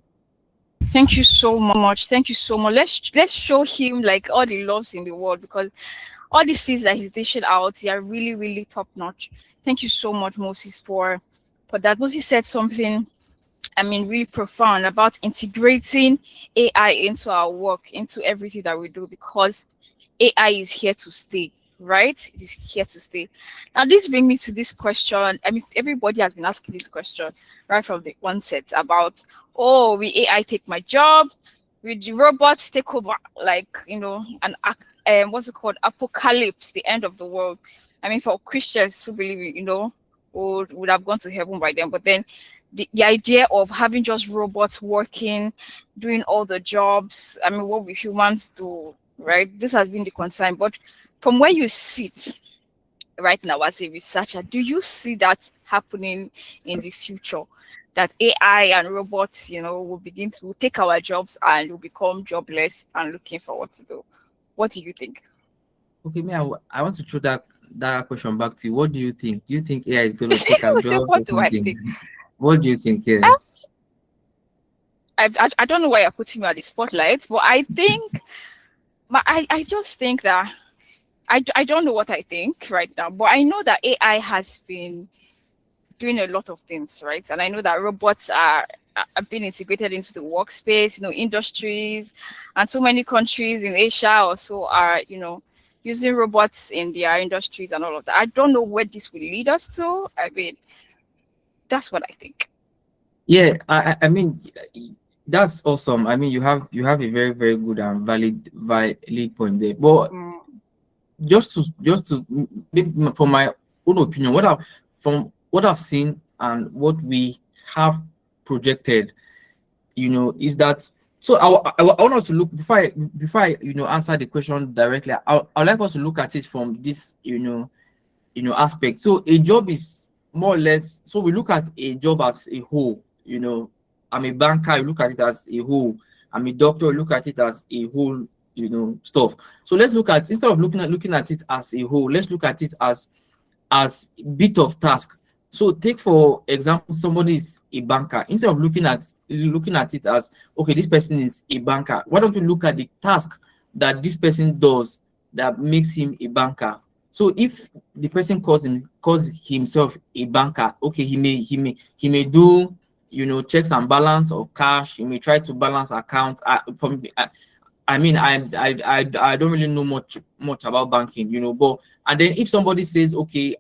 Thank you so much. Thank you so much. Let's show him like all the loves in the world, because all these things that he's dishing out, they are really, really top notch. Thank you so much, Moses, for that. Moses said something, I mean, really profound about integrating AI into our work, into everything that we do, because AI is here to stay, right? It is here to stay. Now, this brings me to this question. I mean, everybody has been asking this question right from the onset about, oh, will AI take my job? Will the robots take over? Like, what's it called? Apocalypse, the end of the world. I mean, for Christians who believe, would have gone to heaven by then. But then the idea of having just robots working, doing all the jobs, I mean, what we humans do, right? This has been the concern. But from where you sit right now as a researcher, do you see that happening in the future? That AI and robots, will take our jobs and will become jobless and looking for what to do. What do you think? Okay, I want to throw that question back to you. What do you think? Do you think AI is going to take our jobs What or do I something? think? What do you think? Yes. I don't know why you're putting me on the spotlight, but I think, I just think that I don't know what I think right now, but I know that AI has been doing a lot of things, right? And I know that robots are being integrated into the workspace, industries, and so many countries in Asia also are, using robots in their industries and all of that. I don't know where this will lead us to. I mean, that's what I think. Yeah, I mean, that's awesome. I mean, you have a very, very good and valid point there. But Mm. just to from my own opinion, from what I've seen and what we have projected, is that. So I want us to look before I answer the question directly. I'd like us to look at it from this aspect. So a job is more or less. So we look at a job as a whole. I'm a banker. You look at it as a whole. I'm a doctor. You look at it as a whole. Stuff. So let's look at, instead of looking at it as a whole, let's look at it as bit of task. So take for example, somebody is a banker. Instead of looking at it as, okay, this person is a banker, why don't you look at the task that this person does that makes him a banker? So if the person calls himself a banker, okay, he may do checks and balance of cash. He may try to balance accounts. I mean, I don't really know much about banking, but and then if somebody says, okay,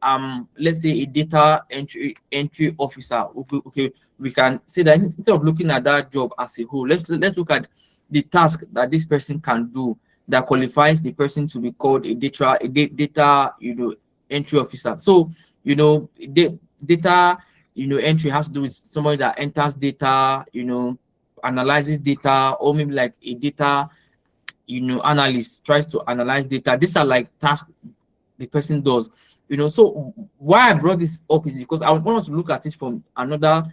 let's say a data entry officer, okay, we can say that instead of looking at that job as a whole, let's look at the task that this person can do that qualifies the person to be called a data entry officer. So data entry has to do with somebody that enters data, analyzes data, or maybe like a data analyst tries to analyze data. These are like tasks the person does. So why I brought this up is because I want to look at it from another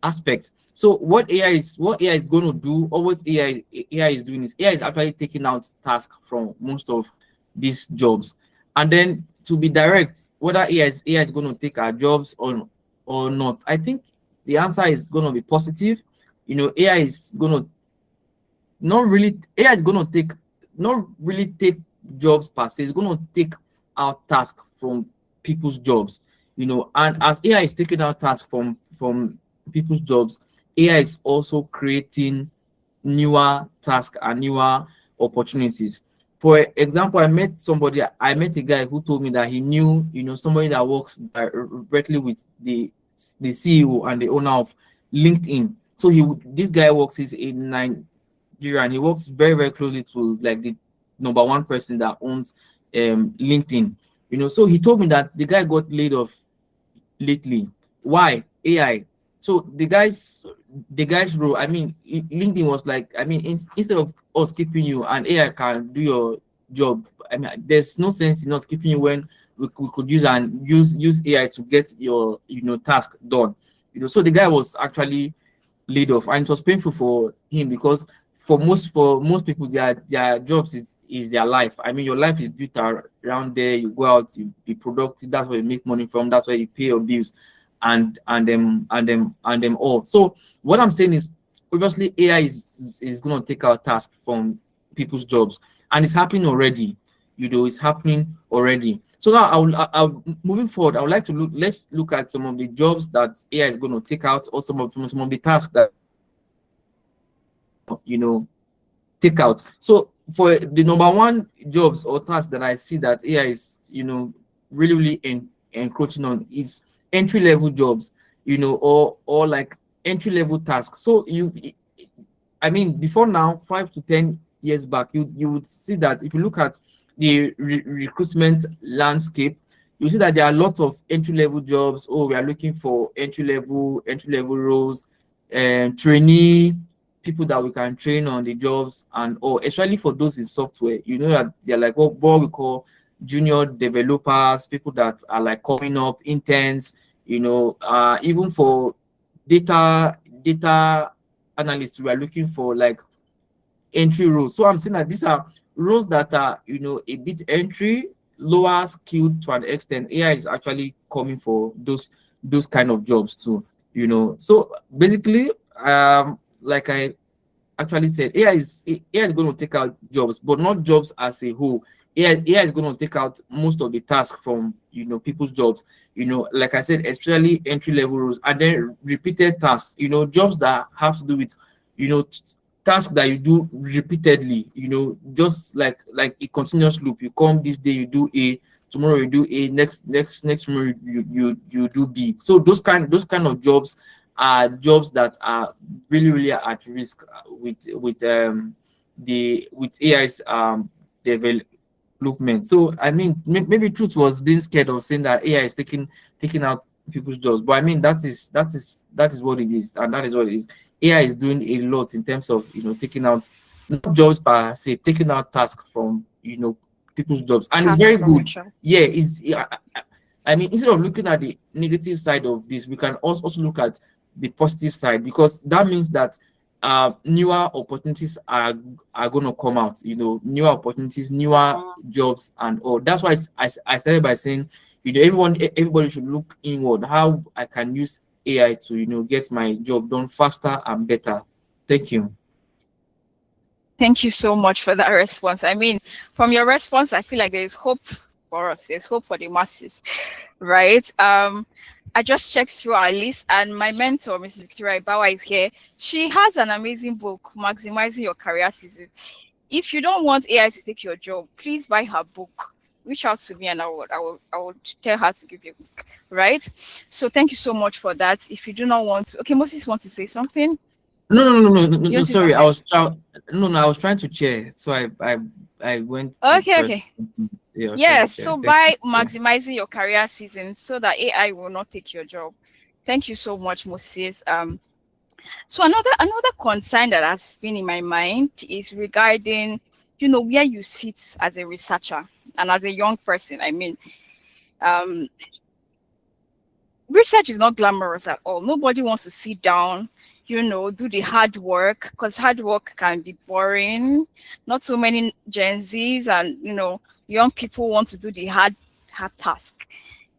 aspect. So what AI is going to do, or what AI is doing, is AI is actually taking out tasks from most of these jobs. And then to be direct, whether AI is going to take our jobs or not, I think the answer is going to be positive. AI is going to AI is going to not really take jobs per se. It's going to take out tasks from people's jobs, and as AI is taking out tasks from people's jobs, AI is also creating newer tasks and newer opportunities. For example, I met a guy who told me that he knew, somebody that works directly with the CEO and the owner of LinkedIn. So this guy works is a and he works very, very closely to like the number one person that owns LinkedIn. So he told me that the guy got laid off lately. Why? AI. So the guy's role, I mean, LinkedIn was like, I mean, instead of us keeping you, and AI can do your job. I mean, there's no sense in us keeping you when we could use AI to get your task done. So the guy was actually laid off, and it was painful for him because for most people their jobs is their life. I mean, your life is built around there. You go out, you be productive. That's where you make money from. That's where you pay your bills, and them all. So what I'm saying is, obviously, AI is going to take our task from people's jobs, and it's happening already. It's happening already. So now I'll moving forward, I would like to let's look at some of the jobs that AI is going to take out, or some of the tasks that you know take out. So for the number one jobs or tasks that I see that AI is really encroaching on is entry level jobs, or like entry level tasks. So I mean, before now, 5 to 10 years back, you would see that if you look at the recruitment landscape, you see that there are lots of entry level jobs. Oh, we are looking for entry level roles, and trainee people that we can train on the jobs, and or especially for those in software. That they're like what we call junior developers, people that are like coming up, interns. Even for data analysts, we are looking for like entry roles. So I'm saying that these are roles that are a bit entry, lower skilled to an extent. AI is actually coming for those kind of jobs too. So basically, like I actually said, AI is going to take out jobs, but not jobs as a whole. AI is going to take out most of the tasks from people's jobs. Like I said, especially entry level roles, and then repeated tasks. Jobs that have to do with tasks that you do repeatedly. Just like a continuous loop. You come this day, you do A. Tomorrow you do A. Next tomorrow you do B. So those kind of jobs are jobs that are really at risk with AI's development. So I mean, maybe truth was being scared of saying that AI is taking out people's jobs, but I mean that is what it is, and that is what it is. AI is doing a lot in terms of taking out not jobs per se, taking out tasks from people's jobs, and it's Task very good. promotion. Yeah, I mean, instead of looking at the negative side of this, we can also look at the positive side, because that means that newer opportunities are going to come out. Newer opportunities, newer jobs, and all. That's why I started by saying, everybody should look inward. How I can use AI to get my job done faster and better. Thank you. Thank you so much for that response. I mean, from your response, I feel like there is hope for us. There's hope for the masses, right? I just checked through our list, and my mentor, Mrs. Victoria Ibawa, is here. She has an amazing book, Maximizing Your Career Season. If you don't want AI to take your job, please buy her book. Reach out to me, and I would tell her to give you a book, right? So thank you so much for that. If you do not want to, okay, Moses want to say something. No, See sorry. something? I was trying to chair, so I went to Okay. press. Yeah, I was trying to Yes, chair. so Thank you. by maximizing your career season so that AI will not take your job. Thank you so much, Moses. So another concern that has been in my mind is regarding, where you sit as a researcher and as a young person. I mean, research is not glamorous at all. Nobody wants to sit down, do the hard work, because hard work can be boring. Not so many Gen Zs and young people want to do the hard task.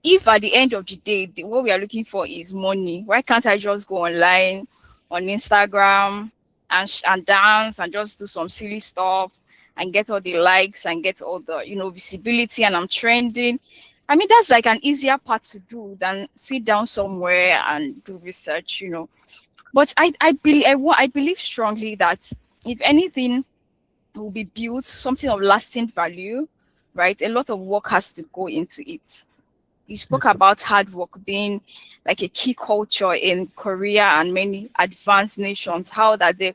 If at the end of the day, what we are looking for is money, why can't I just go online on Instagram and dance and just do some silly stuff and get all the likes and get all the visibility, and I'm trending? I mean, that's like an easier part to do than sit down somewhere and do research. But I believe strongly that if anything will be built, something of lasting value, right? A lot of work has to go into it. You spoke about hard work being like a key culture in Korea and many advanced nations, how that they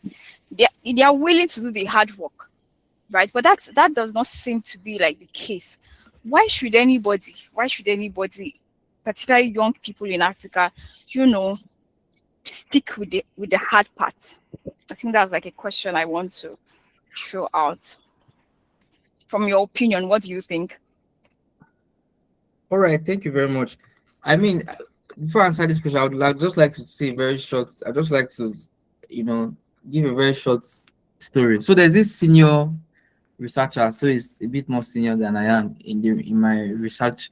are willing to do the hard work, right? But that does not seem to be like the case. Why should anybody, particularly young people in Africa, stick with the hard part? I think that's like a question I want to throw out. From your opinion, what do you think? All right, thank you very much. I mean, before I answer this question, I would like just like to say very short. I just like to, you know, give a very short story. So there's this senior researcher, so he's a bit more senior than I am in my research,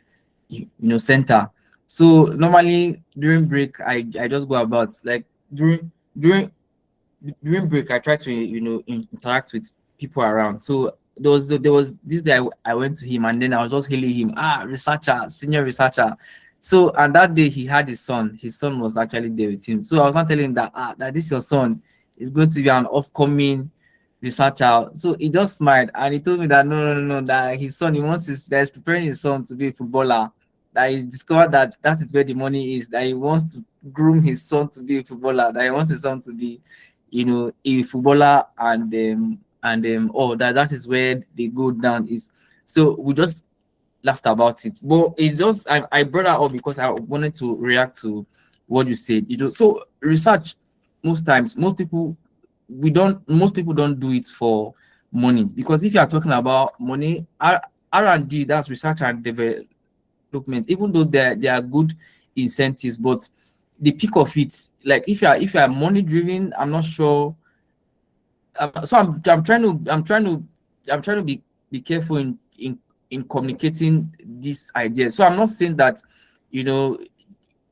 center. So normally during break, I just go about like during during break, I try to interact with people around. So there was this day I went to him and then I was just hailing him, researcher, senior researcher. So and that day he had his son. His son was actually there with him. So I was not telling him that that this your son is going to be an upcoming researcher. So he just smiled and he told me that no, that his son, he wants his that he's preparing his son to be a footballer. That he's discovered that that is where the money is. That he wants to groom his son to be a footballer. That he wants his son to be a footballer, and oh, that is where they go down is. So we just laughed about it, but it's just I brought that up because I wanted to react to what you said. So research, most times most people don't do it for money, because if you are talking about money, R&D, that's research and development, even though they are good incentives, but the peak of it, like if you are money driven, I'm not sure. So I'm trying to be careful in communicating this idea. So I'm not saying that you know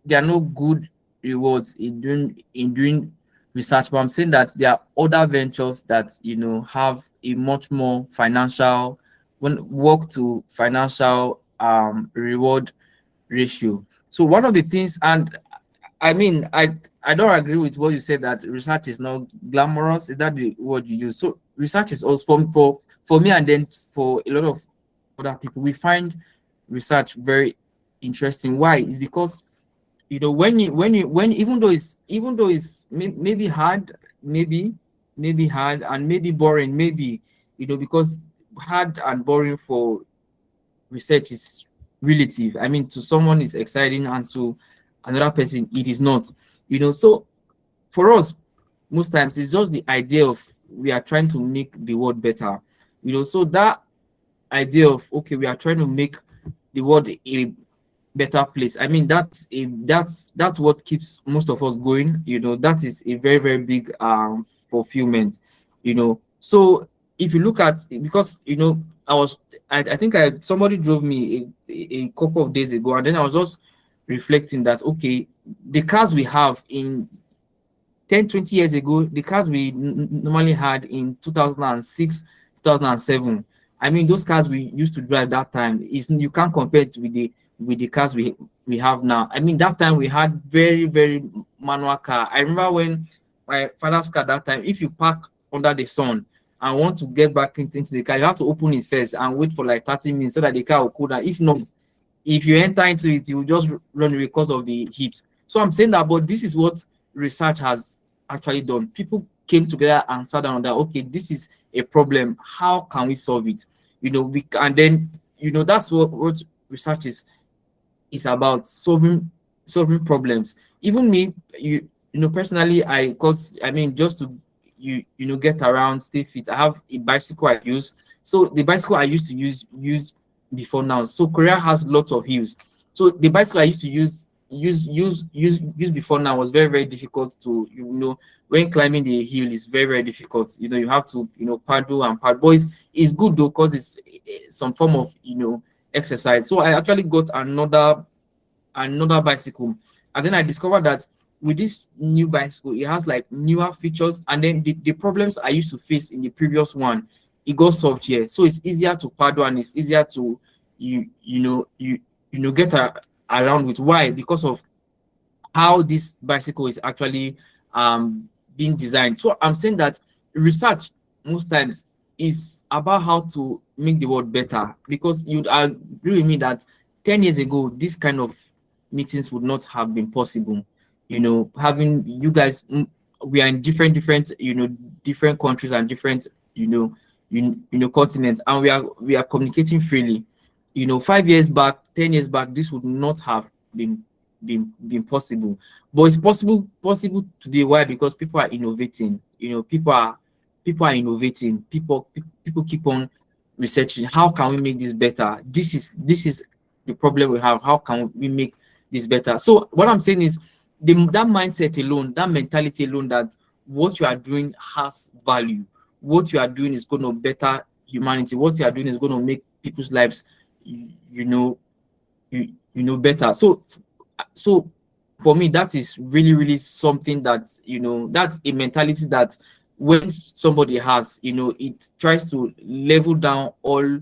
there are no good rewards in doing research, but I'm saying that there are other ventures that have a much more financial, when work to financial reward ratio. So one of the things, and I mean, I don't agree with what you said that research is not glamorous. Is that the word you use? So research is also for me, and then for a lot of other people, we find research very interesting. Why? Is because when even though it's maybe hard, maybe hard and maybe boring, maybe because hard and boring for research is relative. I mean, to someone it's exciting, and to another person it is not. So for us, most times it's just the idea of we are trying to make the world better. So that idea of, okay, we are trying to make the world a better place. I mean, that's what keeps most of us going. That is a very, very big fulfillment. So if you look at, because I think somebody drove me a couple of days ago, and then I was just reflecting that, okay, the cars we have in 10, 20 years ago, the cars we normally had in 2006, 2007. I mean, those cars we used to drive that time, is you can't compare it with the cars we have now. I mean, that time we had very, very manual car. I remember when my father's car that time, if you park under the sun and want to get back into the car, you have to open it first and wait for like 30 minutes so that the car will cool down. If not, if you enter into it, you will just run away because of the heat. So I'm saying that, but this is what research has actually done. People came together and sat down that, okay, this is a problem. How can we solve it? And then that's what research is about, solving problems. Even me, personally, because I mean, just to get around, stay fit, I have a bicycle I use. So the bicycle I used to use before now. So Korea has lots of hills. So the bicycle I used to use before now was very, very difficult to, when climbing the hill is very, very difficult. You have to paddle and paddle. But it's good though, because it's some form of exercise. So I actually got another bicycle, and then I discovered that with this new bicycle, it has like newer features, and then the problems I used to face in the previous one, it got solved here. So it's easier to paddle, and it's easier to get around with. Why? Because of how this bicycle is actually being designed. So I'm saying that research most times is about how to make the world better, because you'd agree with me that 10 years ago this kind of meetings would not have been possible. Having you guys, we are in different different countries and different continents, and we are communicating freely. 5 years back, 10 years back, this would not have been possible. But it's possible today. Why? Because people are innovating. People are innovating. People keep on researching. How can we make this better? This is the problem we have? How can we make this better? So what I'm saying is that mindset alone, that mentality alone, that what you are doing has value. What you are doing is going to better humanity. What you are doing is going to make people's lives, you know, better. So for me, that is really, really something that, that's a mentality that when somebody has, it tries to level down all,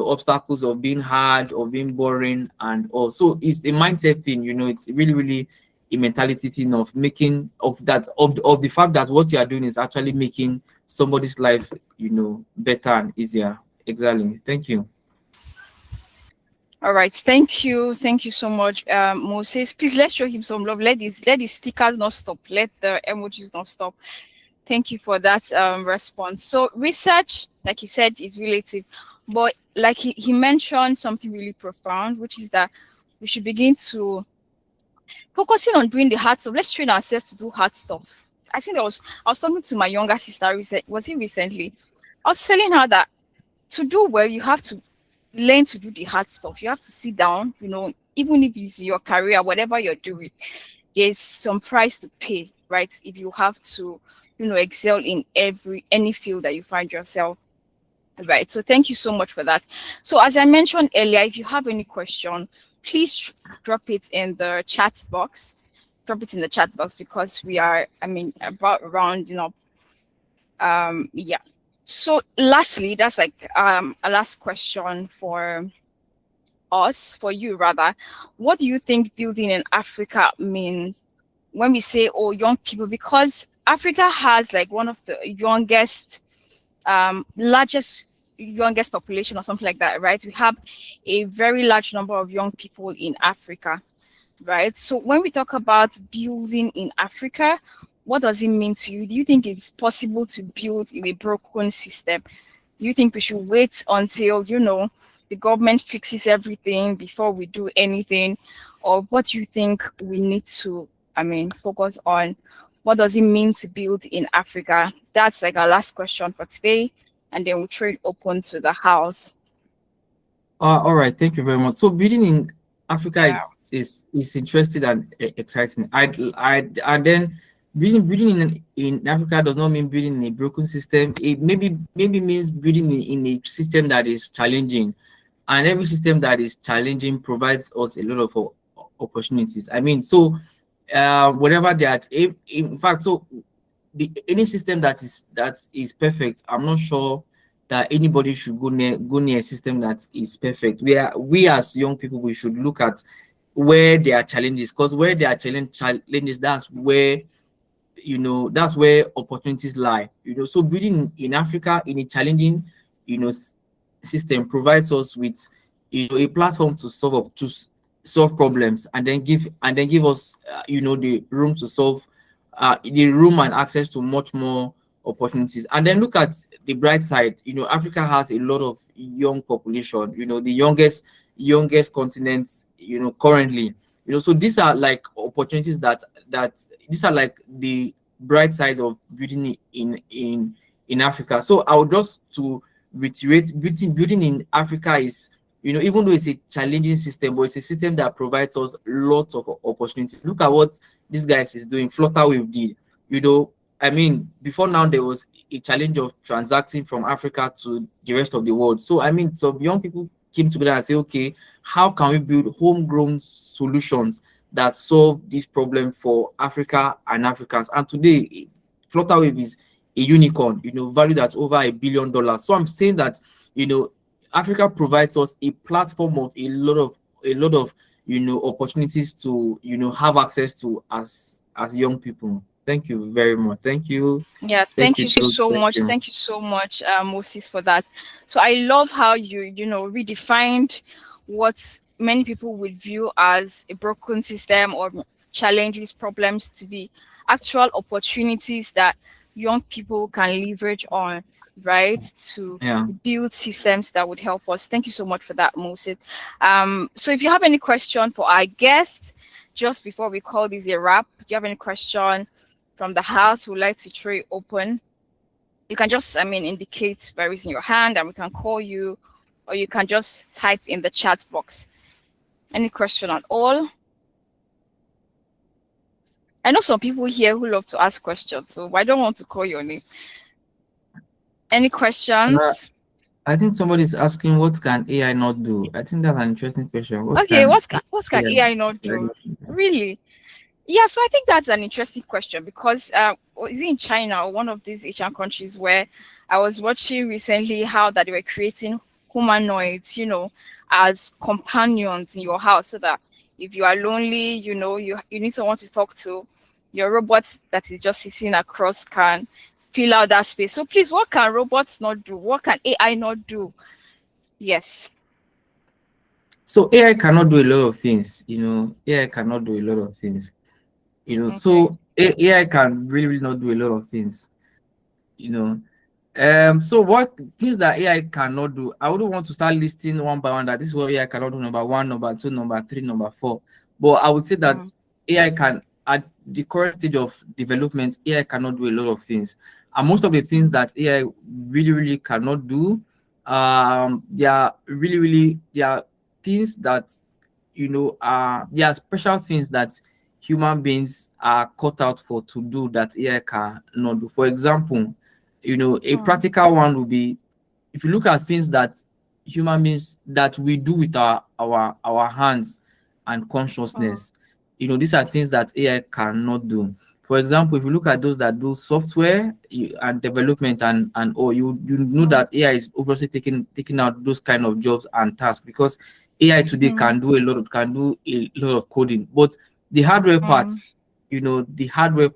obstacles of being hard or being boring and all. So it's a mindset thing, it's really, really a mentality thing of making of that of the fact that what you are doing is actually making somebody's life, better and easier. Exactly. Thank you. All right, thank you so much, Moses. Please let's show him some love. Let the stickers not stop. Let the emojis not stop. Thank you for that response. So research, like he said, is relative, but like he mentioned something really profound, which is that we should begin to focusing on doing the hard stuff. Let's train ourselves to do hard stuff. I think I was talking to my younger sister recently. I was telling her that to do well, you have to learn to do the hard stuff. You have to sit down, even if it's your career, whatever you're doing, there's some price to pay, right? If you have to, excel in any field that you find yourself. Right. So thank you so much for that. So as I mentioned earlier, if you have any question, please drop it in the chat box. Drop it in the chat box because we are, about rounding up. Yeah. So lastly, that's like a last question for us, for you rather. What do you think building in Africa means when we say, oh, young people? Because Africa has like one of the largest youngest population or something like that, right? We have a very large number of young people in Africa, right? So when we talk about building in Africa, what does it mean to you? Do you think it's possible to build in a broken system? Do you think we should wait until, the government fixes everything before we do anything? Or what do you think we need to, focus on? What does it mean to build in Africa? That's like our last question for today. And then we'll trade open to the house. All right, thank you very much. So building in Africa Yeah. is interesting and exciting. And then building in Africa does not mean building in a broken system. It maybe means building in a system that is challenging, and every system that is challenging provides us a lot of opportunities. Whatever that, if in fact, so any system that is perfect, I'm not sure that anybody should go near a system that is perfect. We as young people, we should look at where there are challenges, because where there are challenges, that's where opportunities lie. So building in Africa in a challenging, system provides us with, a platform to solve problems, and then give us, the room to solve, the room and access to much more opportunities. And then look at the bright side. Africa has a lot of young population. The youngest continent. Currently. So these are like opportunities that these are like the bright sides of building in Africa. So I would just to reiterate, building in Africa is, even though it's a challenging system, but it's a system that provides us lots of opportunities. Look at what this guys is doing. Flutterwave did. Before now there was a challenge of transacting from Africa to the rest of the world. So some young people came together and say, okay, how can we build homegrown solutions that solve this problem for Africa and Africans? And today, Flutterwave is a unicorn, valued at over $1 billion. So I'm saying that, Africa provides us a platform of a lot of opportunities to have access to as young people. Thank you very much. Thank you. Yeah, Thank thank you, you so Thank much. you. Thank you so much, Moses, for that. So I love how you redefined what many people would view as a broken system or challenges, problems to be actual opportunities that young people can leverage on, right? To Yeah. build systems that would help us. Thank you so much for that, Moses. So if you have any question for our guest, just before we call this a wrap, do you have any question from the house who would like to trade open? You can just, indicate by raising your hand and we can call you, or you can just type in the chat box. Any question at all? I know some people here who love to ask questions, so I don't want to call your name. Any Uh, questions? I think somebody's asking, what can AI not do? I think that's an interesting question. What Okay, can what can AI AI not AI do? not do? Really? Yeah, so I think that's an interesting question because is it in China or one of these Asian countries where I was watching recently how that they were creating humanoids, as companions in your house so that if you are lonely, you need someone to talk to, your robot that is just sitting across can fill out that space. So please, what can robots not do? What can AI not do? Yes. So AI cannot do a lot of things, AI cannot do a lot of things, Okay. so AI can really, really not do a lot of things, you know. So what things that AI cannot do, I wouldn't want to start listing one by one that this is what AI cannot do, number one, number two, number three, number four. But I would say that Mm, AI can, at the current stage of development, AI cannot do a lot of things. And most of the things mm, that AI really, really cannot do, they are really, really, they are things that, they are special things that human beings are cut out for to do that AI cannot do. For example, a mm, practical one would be, if you look at things that human beings that we do with our hands and mm, consciousness, these are things that AI cannot do. For example, if you look at those that do software and development and or you know mm, that AI is obviously taking out those kind of jobs and tasks, because AI today mm, can do a lot of coding, but the hardware part, mm, the hardware,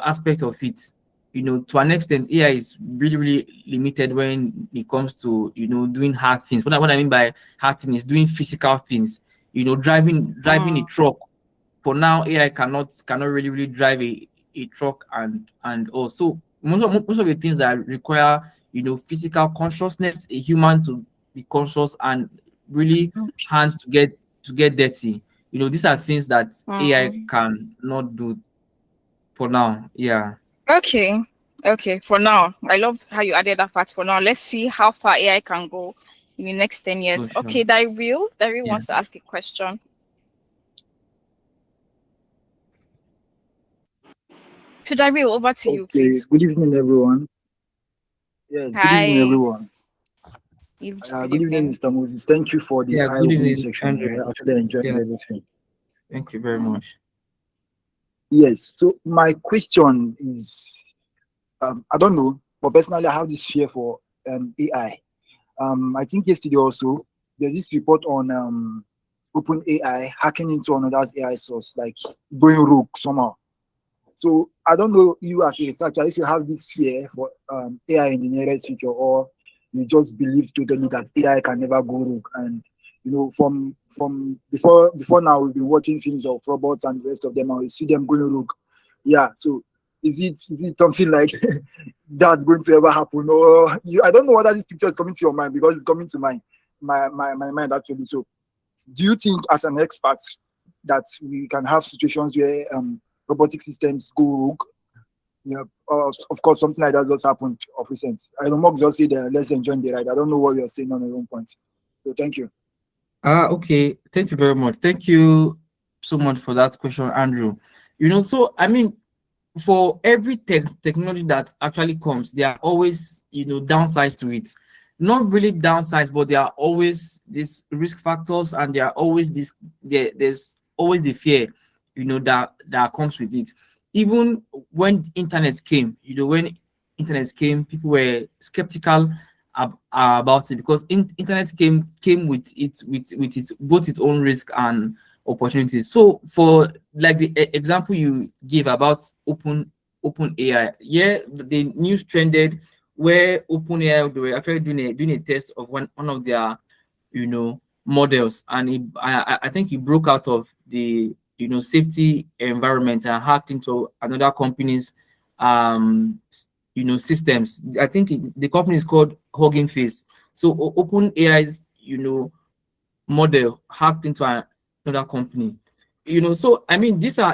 aspect of it, to an extent, AI is really, really limited when it comes to, doing hard things. What I mean by hard things is doing physical things, driving a mm. truck. For now, AI cannot really, really drive a truck and also most of the things that require, physical consciousness, a human to be conscious and really hands to get dirty. These are things that AI Mm. cannot do for now. Yeah. Okay. Okay. For now, I love how you added that part. For now, let's see how far AI can go in the next 10 Oh, years. sure. Okay, Dari Yeah. wants to ask a question. So Dari, over to you, Okay, please. good evening, everyone. Yes, good evening, Hi. everyone. Good Good evening, evening. Mr. Moses. Thank you for the Yeah. Good eye-opening evening, section. Andrew. I actually enjoyed Yeah. everything. Thank you very Mm, much. Yes, so my question is, I don't know, but personally, I have this fear for AI. I think yesterday also, there's this report on open AI hacking into another's AI source, like going rogue somehow. So I don't know, you as a researcher, if you have this fear for AI in the nearest future, or you just believe totally that AI can never go rogue. And from before now, we've been watching films of robots and the rest of them, and we see them going rogue. Yeah. So is it something like that's going to ever happen, or I don't know whether this picture is coming to your mind, because it's coming to my mind actually. So do you think, as an expert, that we can have situations where robotic systems go rogue? Yeah, of course, something like that just happened of recent. I don't know, just say that let's enjoy the ride. I don't know what you're saying on your own point. So thank you. Okay. Thank you very much. Thank you so much for that question, Andrew. So I mean, for every technology that actually comes, there are always, downsides to it. Not really downsides, but there are always these risk factors, and there are always there's always the fear, that comes with it. Even when internet came, people were skeptical about it, because internet came with its both its own risk and opportunities. So for like the example you give about open AI, yeah, the news trended where open AI, they were actually doing a test of one of their, models, and I think he broke out of the, safety environment and hacked into another company's systems. I think the company is called Hugging Face. So open AI's, model hacked into another company. So I mean, these are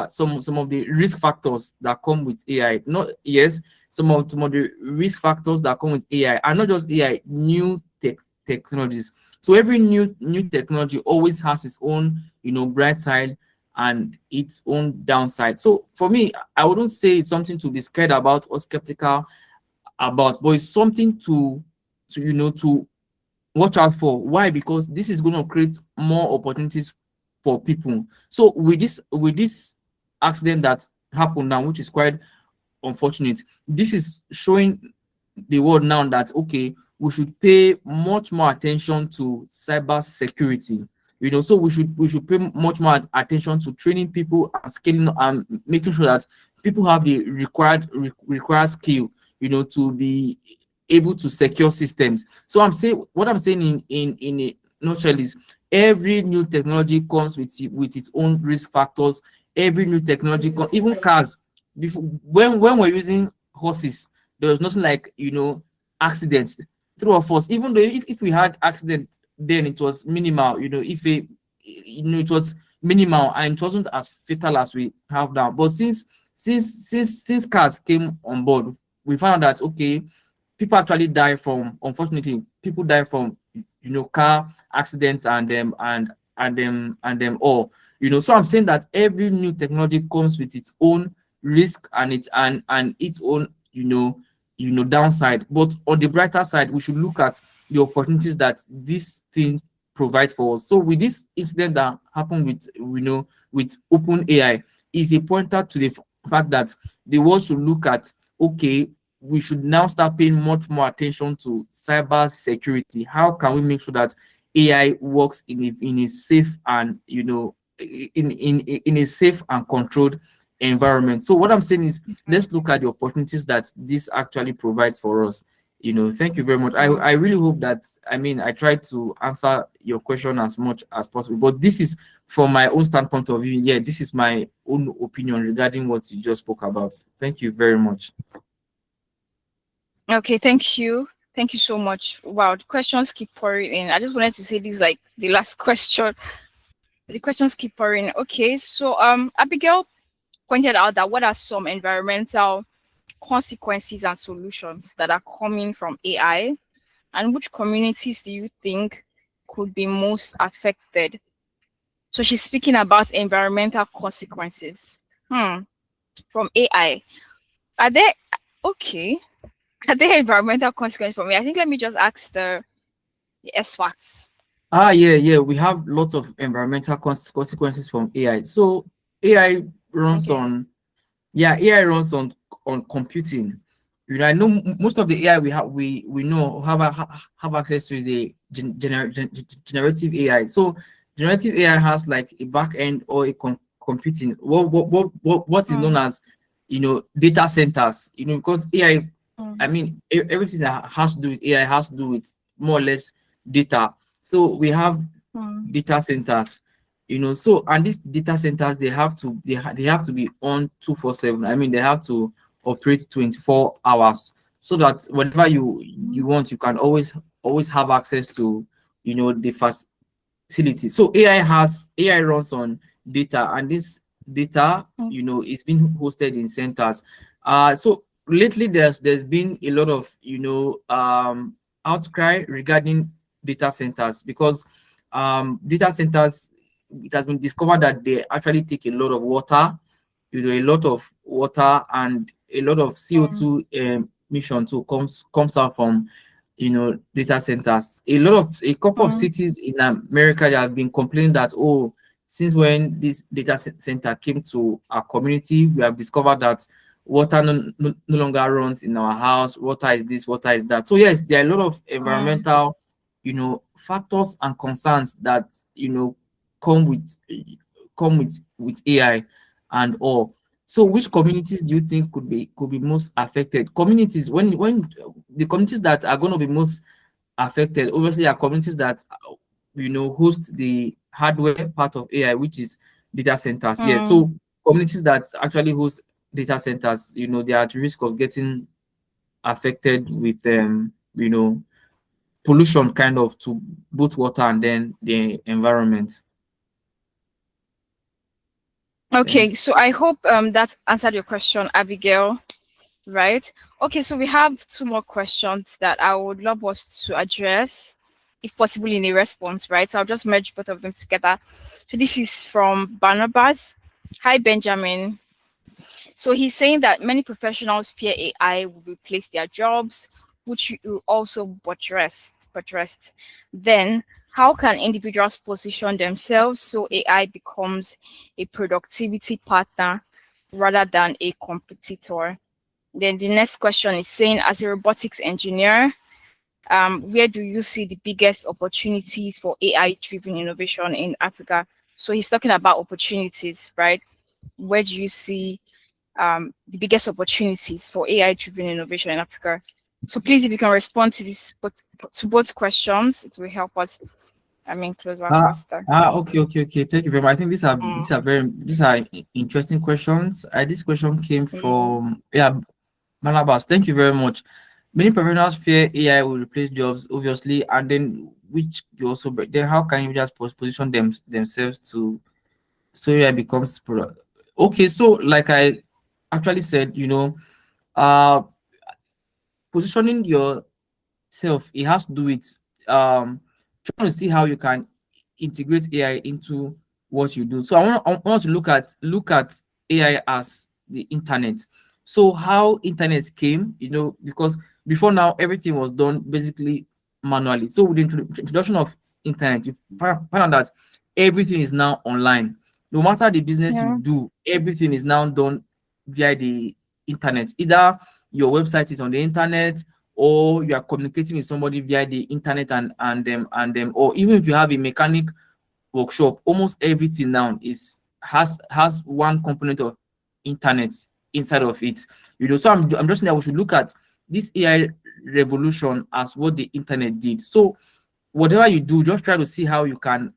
some of the risk factors that come with AI. Not, yes, some of the risk factors that come with AI, and not just AI, new technologies. So every new technology always has its own, bright side and its own downside. So for me, I wouldn't say it's something to be scared about or skeptical about, but it's something to watch out for. Why? Because this is going to create more opportunities for people. So with this accident that happened now, which is quite unfortunate, this is showing the world now that okay, we should pay much more attention to cyber security. So we should pay much more attention to training people and scaling and making sure that people have the required skill, to be able to secure systems. So what I'm saying in a nutshell is every new technology comes with its own risk factors. Every new technology, even cars, before when we're using horses, there was nothing like accidents. True or false? Even though if we had accident, then it was minimal. It was minimal and it wasn't as fatal as we have now. But since cars came on board, we found that okay, people actually die from, unfortunately, people die from car accidents and them all. So I'm saying that every new technology comes with its own risk and its own downside. But on the brighter side, we should look at the opportunities that this thing provides for us. So with this incident that happened with open AI, is a pointer to the fact that the world should look at, okay, we should now start paying much more attention to cyber security. How can we make sure that AI works in a safe and in a safe and controlled environment? So what I'm saying is, let's look at the opportunities that this actually provides for us. Thank you very much. I really hope that, I tried to answer your question as much as possible, but this is from my own standpoint of view. Yeah, this is my own opinion regarding what you just spoke about. Thank you very much. Okay, thank you. Thank you so much. Wow, the questions keep pouring in. I just wanted to say this is like the last question. The questions keep pouring in. Okay, so Abigail pointed out that what are some environmental consequences and solutions that are coming from AI, and which communities do you think could be most affected? So she's speaking about environmental consequences from AI. Are there okay? Are there environmental consequences for me? I think let me just ask the experts. Yeah, we have lots of environmental consequences from AI. So AI runs Okay. AI runs on computing. I know most of the AI we know have access to is a generative AI. So generative AI has like a back end or a computing. What is known as data centers. Because AI, everything that has to do with AI has to do with more or less data. So we have data centers, so, and these data centers, they have to be on 24/7. They have to operate 24 hours, so that whenever you want, you can always have access to the facility. So AI runs on data, and this data is being hosted in centers. So lately there's been a lot of outcry regarding data centers, because data centers, it has been discovered that they actually take a lot of water, and a lot of CO2 emission too comes out from data centers. A couple of cities in America, they have been complaining that, oh, since when this data center came to our community, we have discovered that water no longer runs in our house. Water is this, water is that. So yes, there are a lot of environmental factors and concerns that come with AI and all. So which communities do you think could be most affected? Communities, when the communities that are going to be most affected, obviously, are communities that host the hardware part of AI, which is data centers. Yeah, so communities that actually host data centers, they are at risk of getting affected with pollution, kind of, to both water and then the environment. Okay, so I hope that answered your question, Abigail. right? Okay, so we have two more questions that I would love us to address, if possible, in a response, right? So I'll just merge both of them together. So this is from Barnabas. Hi, Benjamin. So he's saying that many professionals fear AI will replace their jobs, which you also buttressed. Then, how can individuals position themselves so AI becomes a productivity partner rather than a competitor? Then the next question is saying, as a robotics engineer, where do you see the biggest opportunities for AI-driven innovation in Africa? So he's talking about opportunities, right? Where do you see the biggest opportunities for AI-driven innovation in Africa? So please, if you can respond to this, but to both questions, it will help us. Closer faster. Okay. Thank you very much. I think Mm, these are interesting questions. This question came mm, from Malabas. Thank you very much. Many professionals fear AI will replace jobs, obviously, and then which you also then how can you just position themselves to so AI becomes okay? So like I actually said, uh, positioning yourself, it has to do with trying to see how you can integrate AI into what you do. So I want to look at AI as the internet. So how internet came, because before now everything was done basically manually. So with the introduction of internet, you find out that everything is now online. No matter the business you yeah. do, everything is now done via the internet. Either your website is on the internet, or you are communicating with somebody via the internet and them, or even if you have a mechanic workshop, almost everything now has one component of internet inside of it. So I'm just saying that we should look at this AI revolution as what the internet did. So whatever you do, just try to see how you can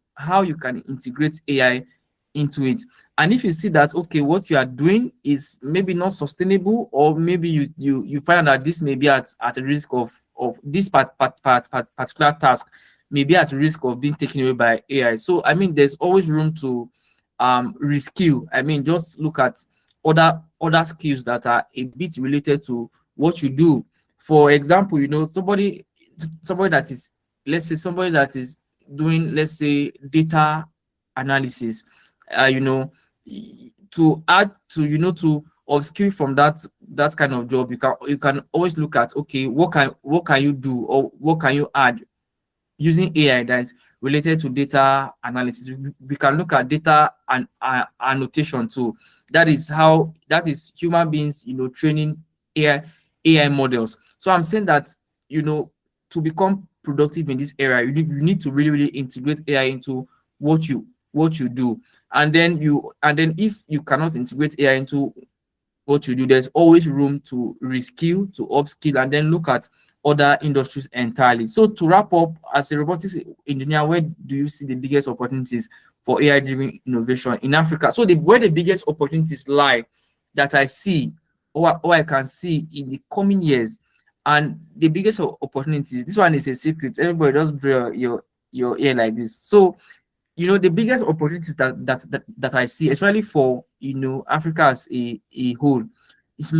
integrate AI into it. And if you see that okay, what you are doing is maybe not sustainable, or maybe you find that this may be at a risk of this particular task may be at risk of being taken away by AI. So there's always room to reskill. Just look at other skills that are a bit related to what you do. For example, somebody that is, let's say, somebody that is doing, let's say, data analysis, to add to upskill from that kind of job, you can always look at, okay, what can you do, or what can you add using AI that is related to data analysis. We can look at data and annotation too. That is human beings, training AI models. So I'm saying that, to become productive in this area, you need to really, really integrate AI into what you do. And then if you cannot integrate AI into what you do, there's always room to reskill, to upskill, and then look at other industries entirely. So to wrap up, as a robotics engineer, where do you see the biggest opportunities for AI-driven innovation in Africa? So where the biggest opportunities lie that I see, or I can see in the coming years, and the biggest opportunities, this one is a secret. Everybody just blow your ear like this. So the biggest opportunities that I see, especially for Africa as a whole, is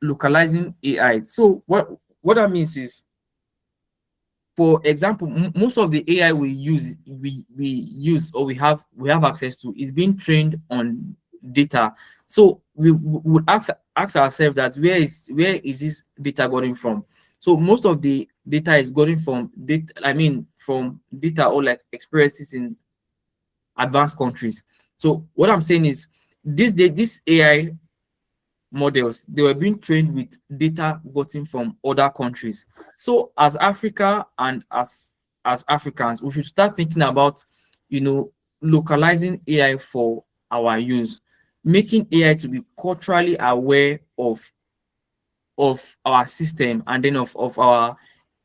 localizing AI. So what that means is, for example, most of the AI we use or we have access to is being trained on data. So we would ask ourselves that where is this data going from? So most of the data is going from data, from data or like experiences in advanced countries. So what I'm saying is, this AI models, they were being trained with data gotten from other countries. So as Africa and as Africans, we should start thinking about localizing AI for our use, making AI to be culturally aware of our system, and then of our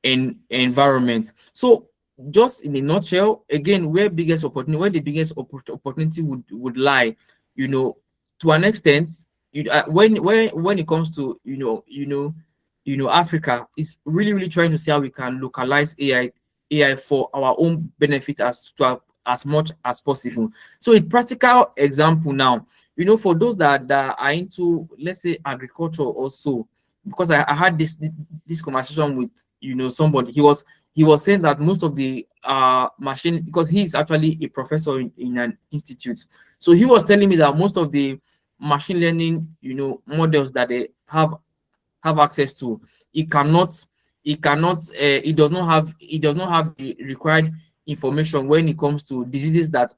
environment. So just in a nutshell, again, where the biggest opportunity would lie, to an extent, when it comes to Africa is really, really trying to see how we can localize AI for our own benefit as much as possible. So a practical example now, for those that are into, let's say, agriculture also, because I had this conversation with somebody. He was saying that most of the machine, because he's actually a professor in an institute, so he was telling me that most of the machine learning models that they have access to, it does not have the required information when it comes to diseases that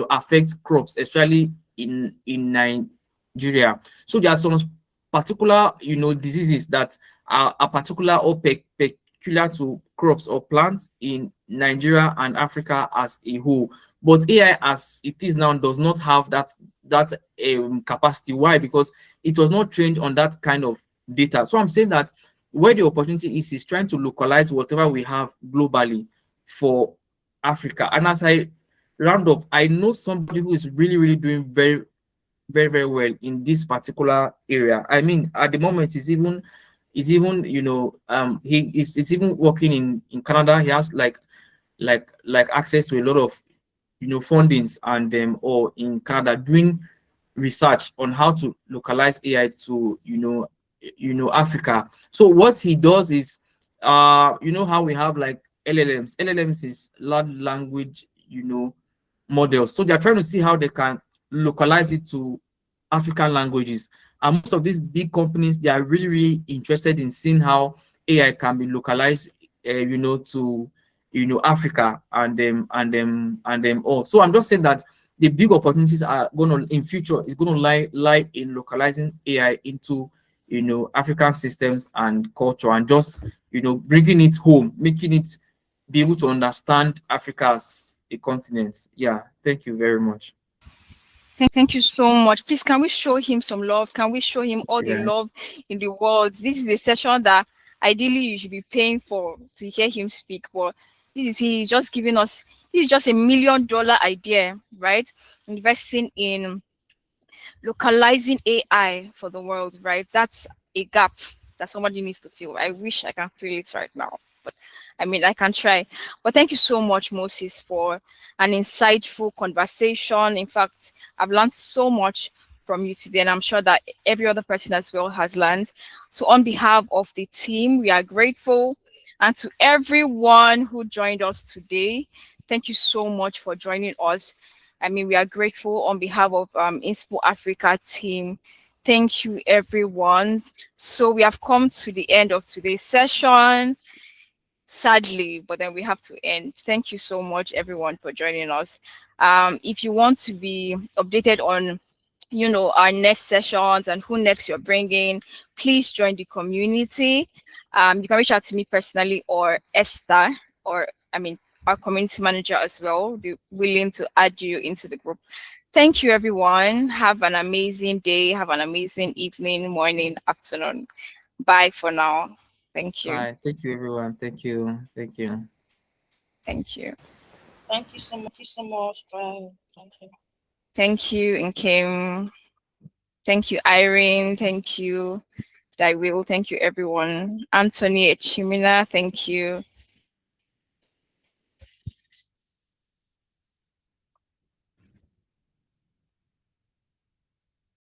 affect crops, especially in Nigeria. So there are some particular diseases that are particular or peculiar to crops or plants in Nigeria and Africa as a whole. But AI as it is now does not have that capacity. Why? Because it was not trained on that kind of data. So I'm saying that where the opportunity is trying to localize whatever we have globally for Africa. And as I round up, I know somebody who is really, really doing very, very, very well in this particular area. I mean, at the moment, he's even he's even working in Canada. He has like access to a lot of fundings and or in Canada doing research on how to localize AI to Africa. So what he does is how we have like LLMs is large language models. So they're trying to see how they can localize it to African languages. And most of these big companies, they are really, really interested in seeing how AI can be localized to Africa and them all. So I'm just saying that the big opportunities are going to in future is going to lie in localizing AI into African systems and culture, and just bringing it home, making it be able to understand Africa as a continent. Yeah, thank you very much. Thank you so much. Please, can we show him some love? Can we show him all the Yes. love in the world? This is the session that ideally you should be paying for to hear him speak. But he's just giving us, this is just $1 million idea, right? Investing in localizing AI for the world, right? That's a gap that somebody needs to fill. I wish I can feel it right now, but I mean, I can try. But thank you so much, Moses, for an insightful conversation. In fact, I've learned so much from you today, and I'm sure that every other person as well has learned. So on behalf of the team, we are grateful. And to everyone who joined us today, thank you so much for joining us. I mean, we are grateful on behalf of Inspo Africa team. Thank you, everyone. So we have come to the end of today's session, sadly, but then we have to end. Thank you so much, everyone, for joining us. If you want to be updated on our next sessions and who next you're bringing, please join the community. You can reach out to me personally or Esther, or our community manager as well. Be willing to add you into the group. Thank you, everyone. Have an amazing day. Have an amazing evening, morning, afternoon. Bye for now. Thank you. Bye. Thank you, everyone. Thank you. Thank you. Thank you. Thank you so much. Bye. Thank you. Thank you, Nkem. Thank you, Irene. Thank you, Daiwil. Thank you, everyone. Anthony Echimina, thank you.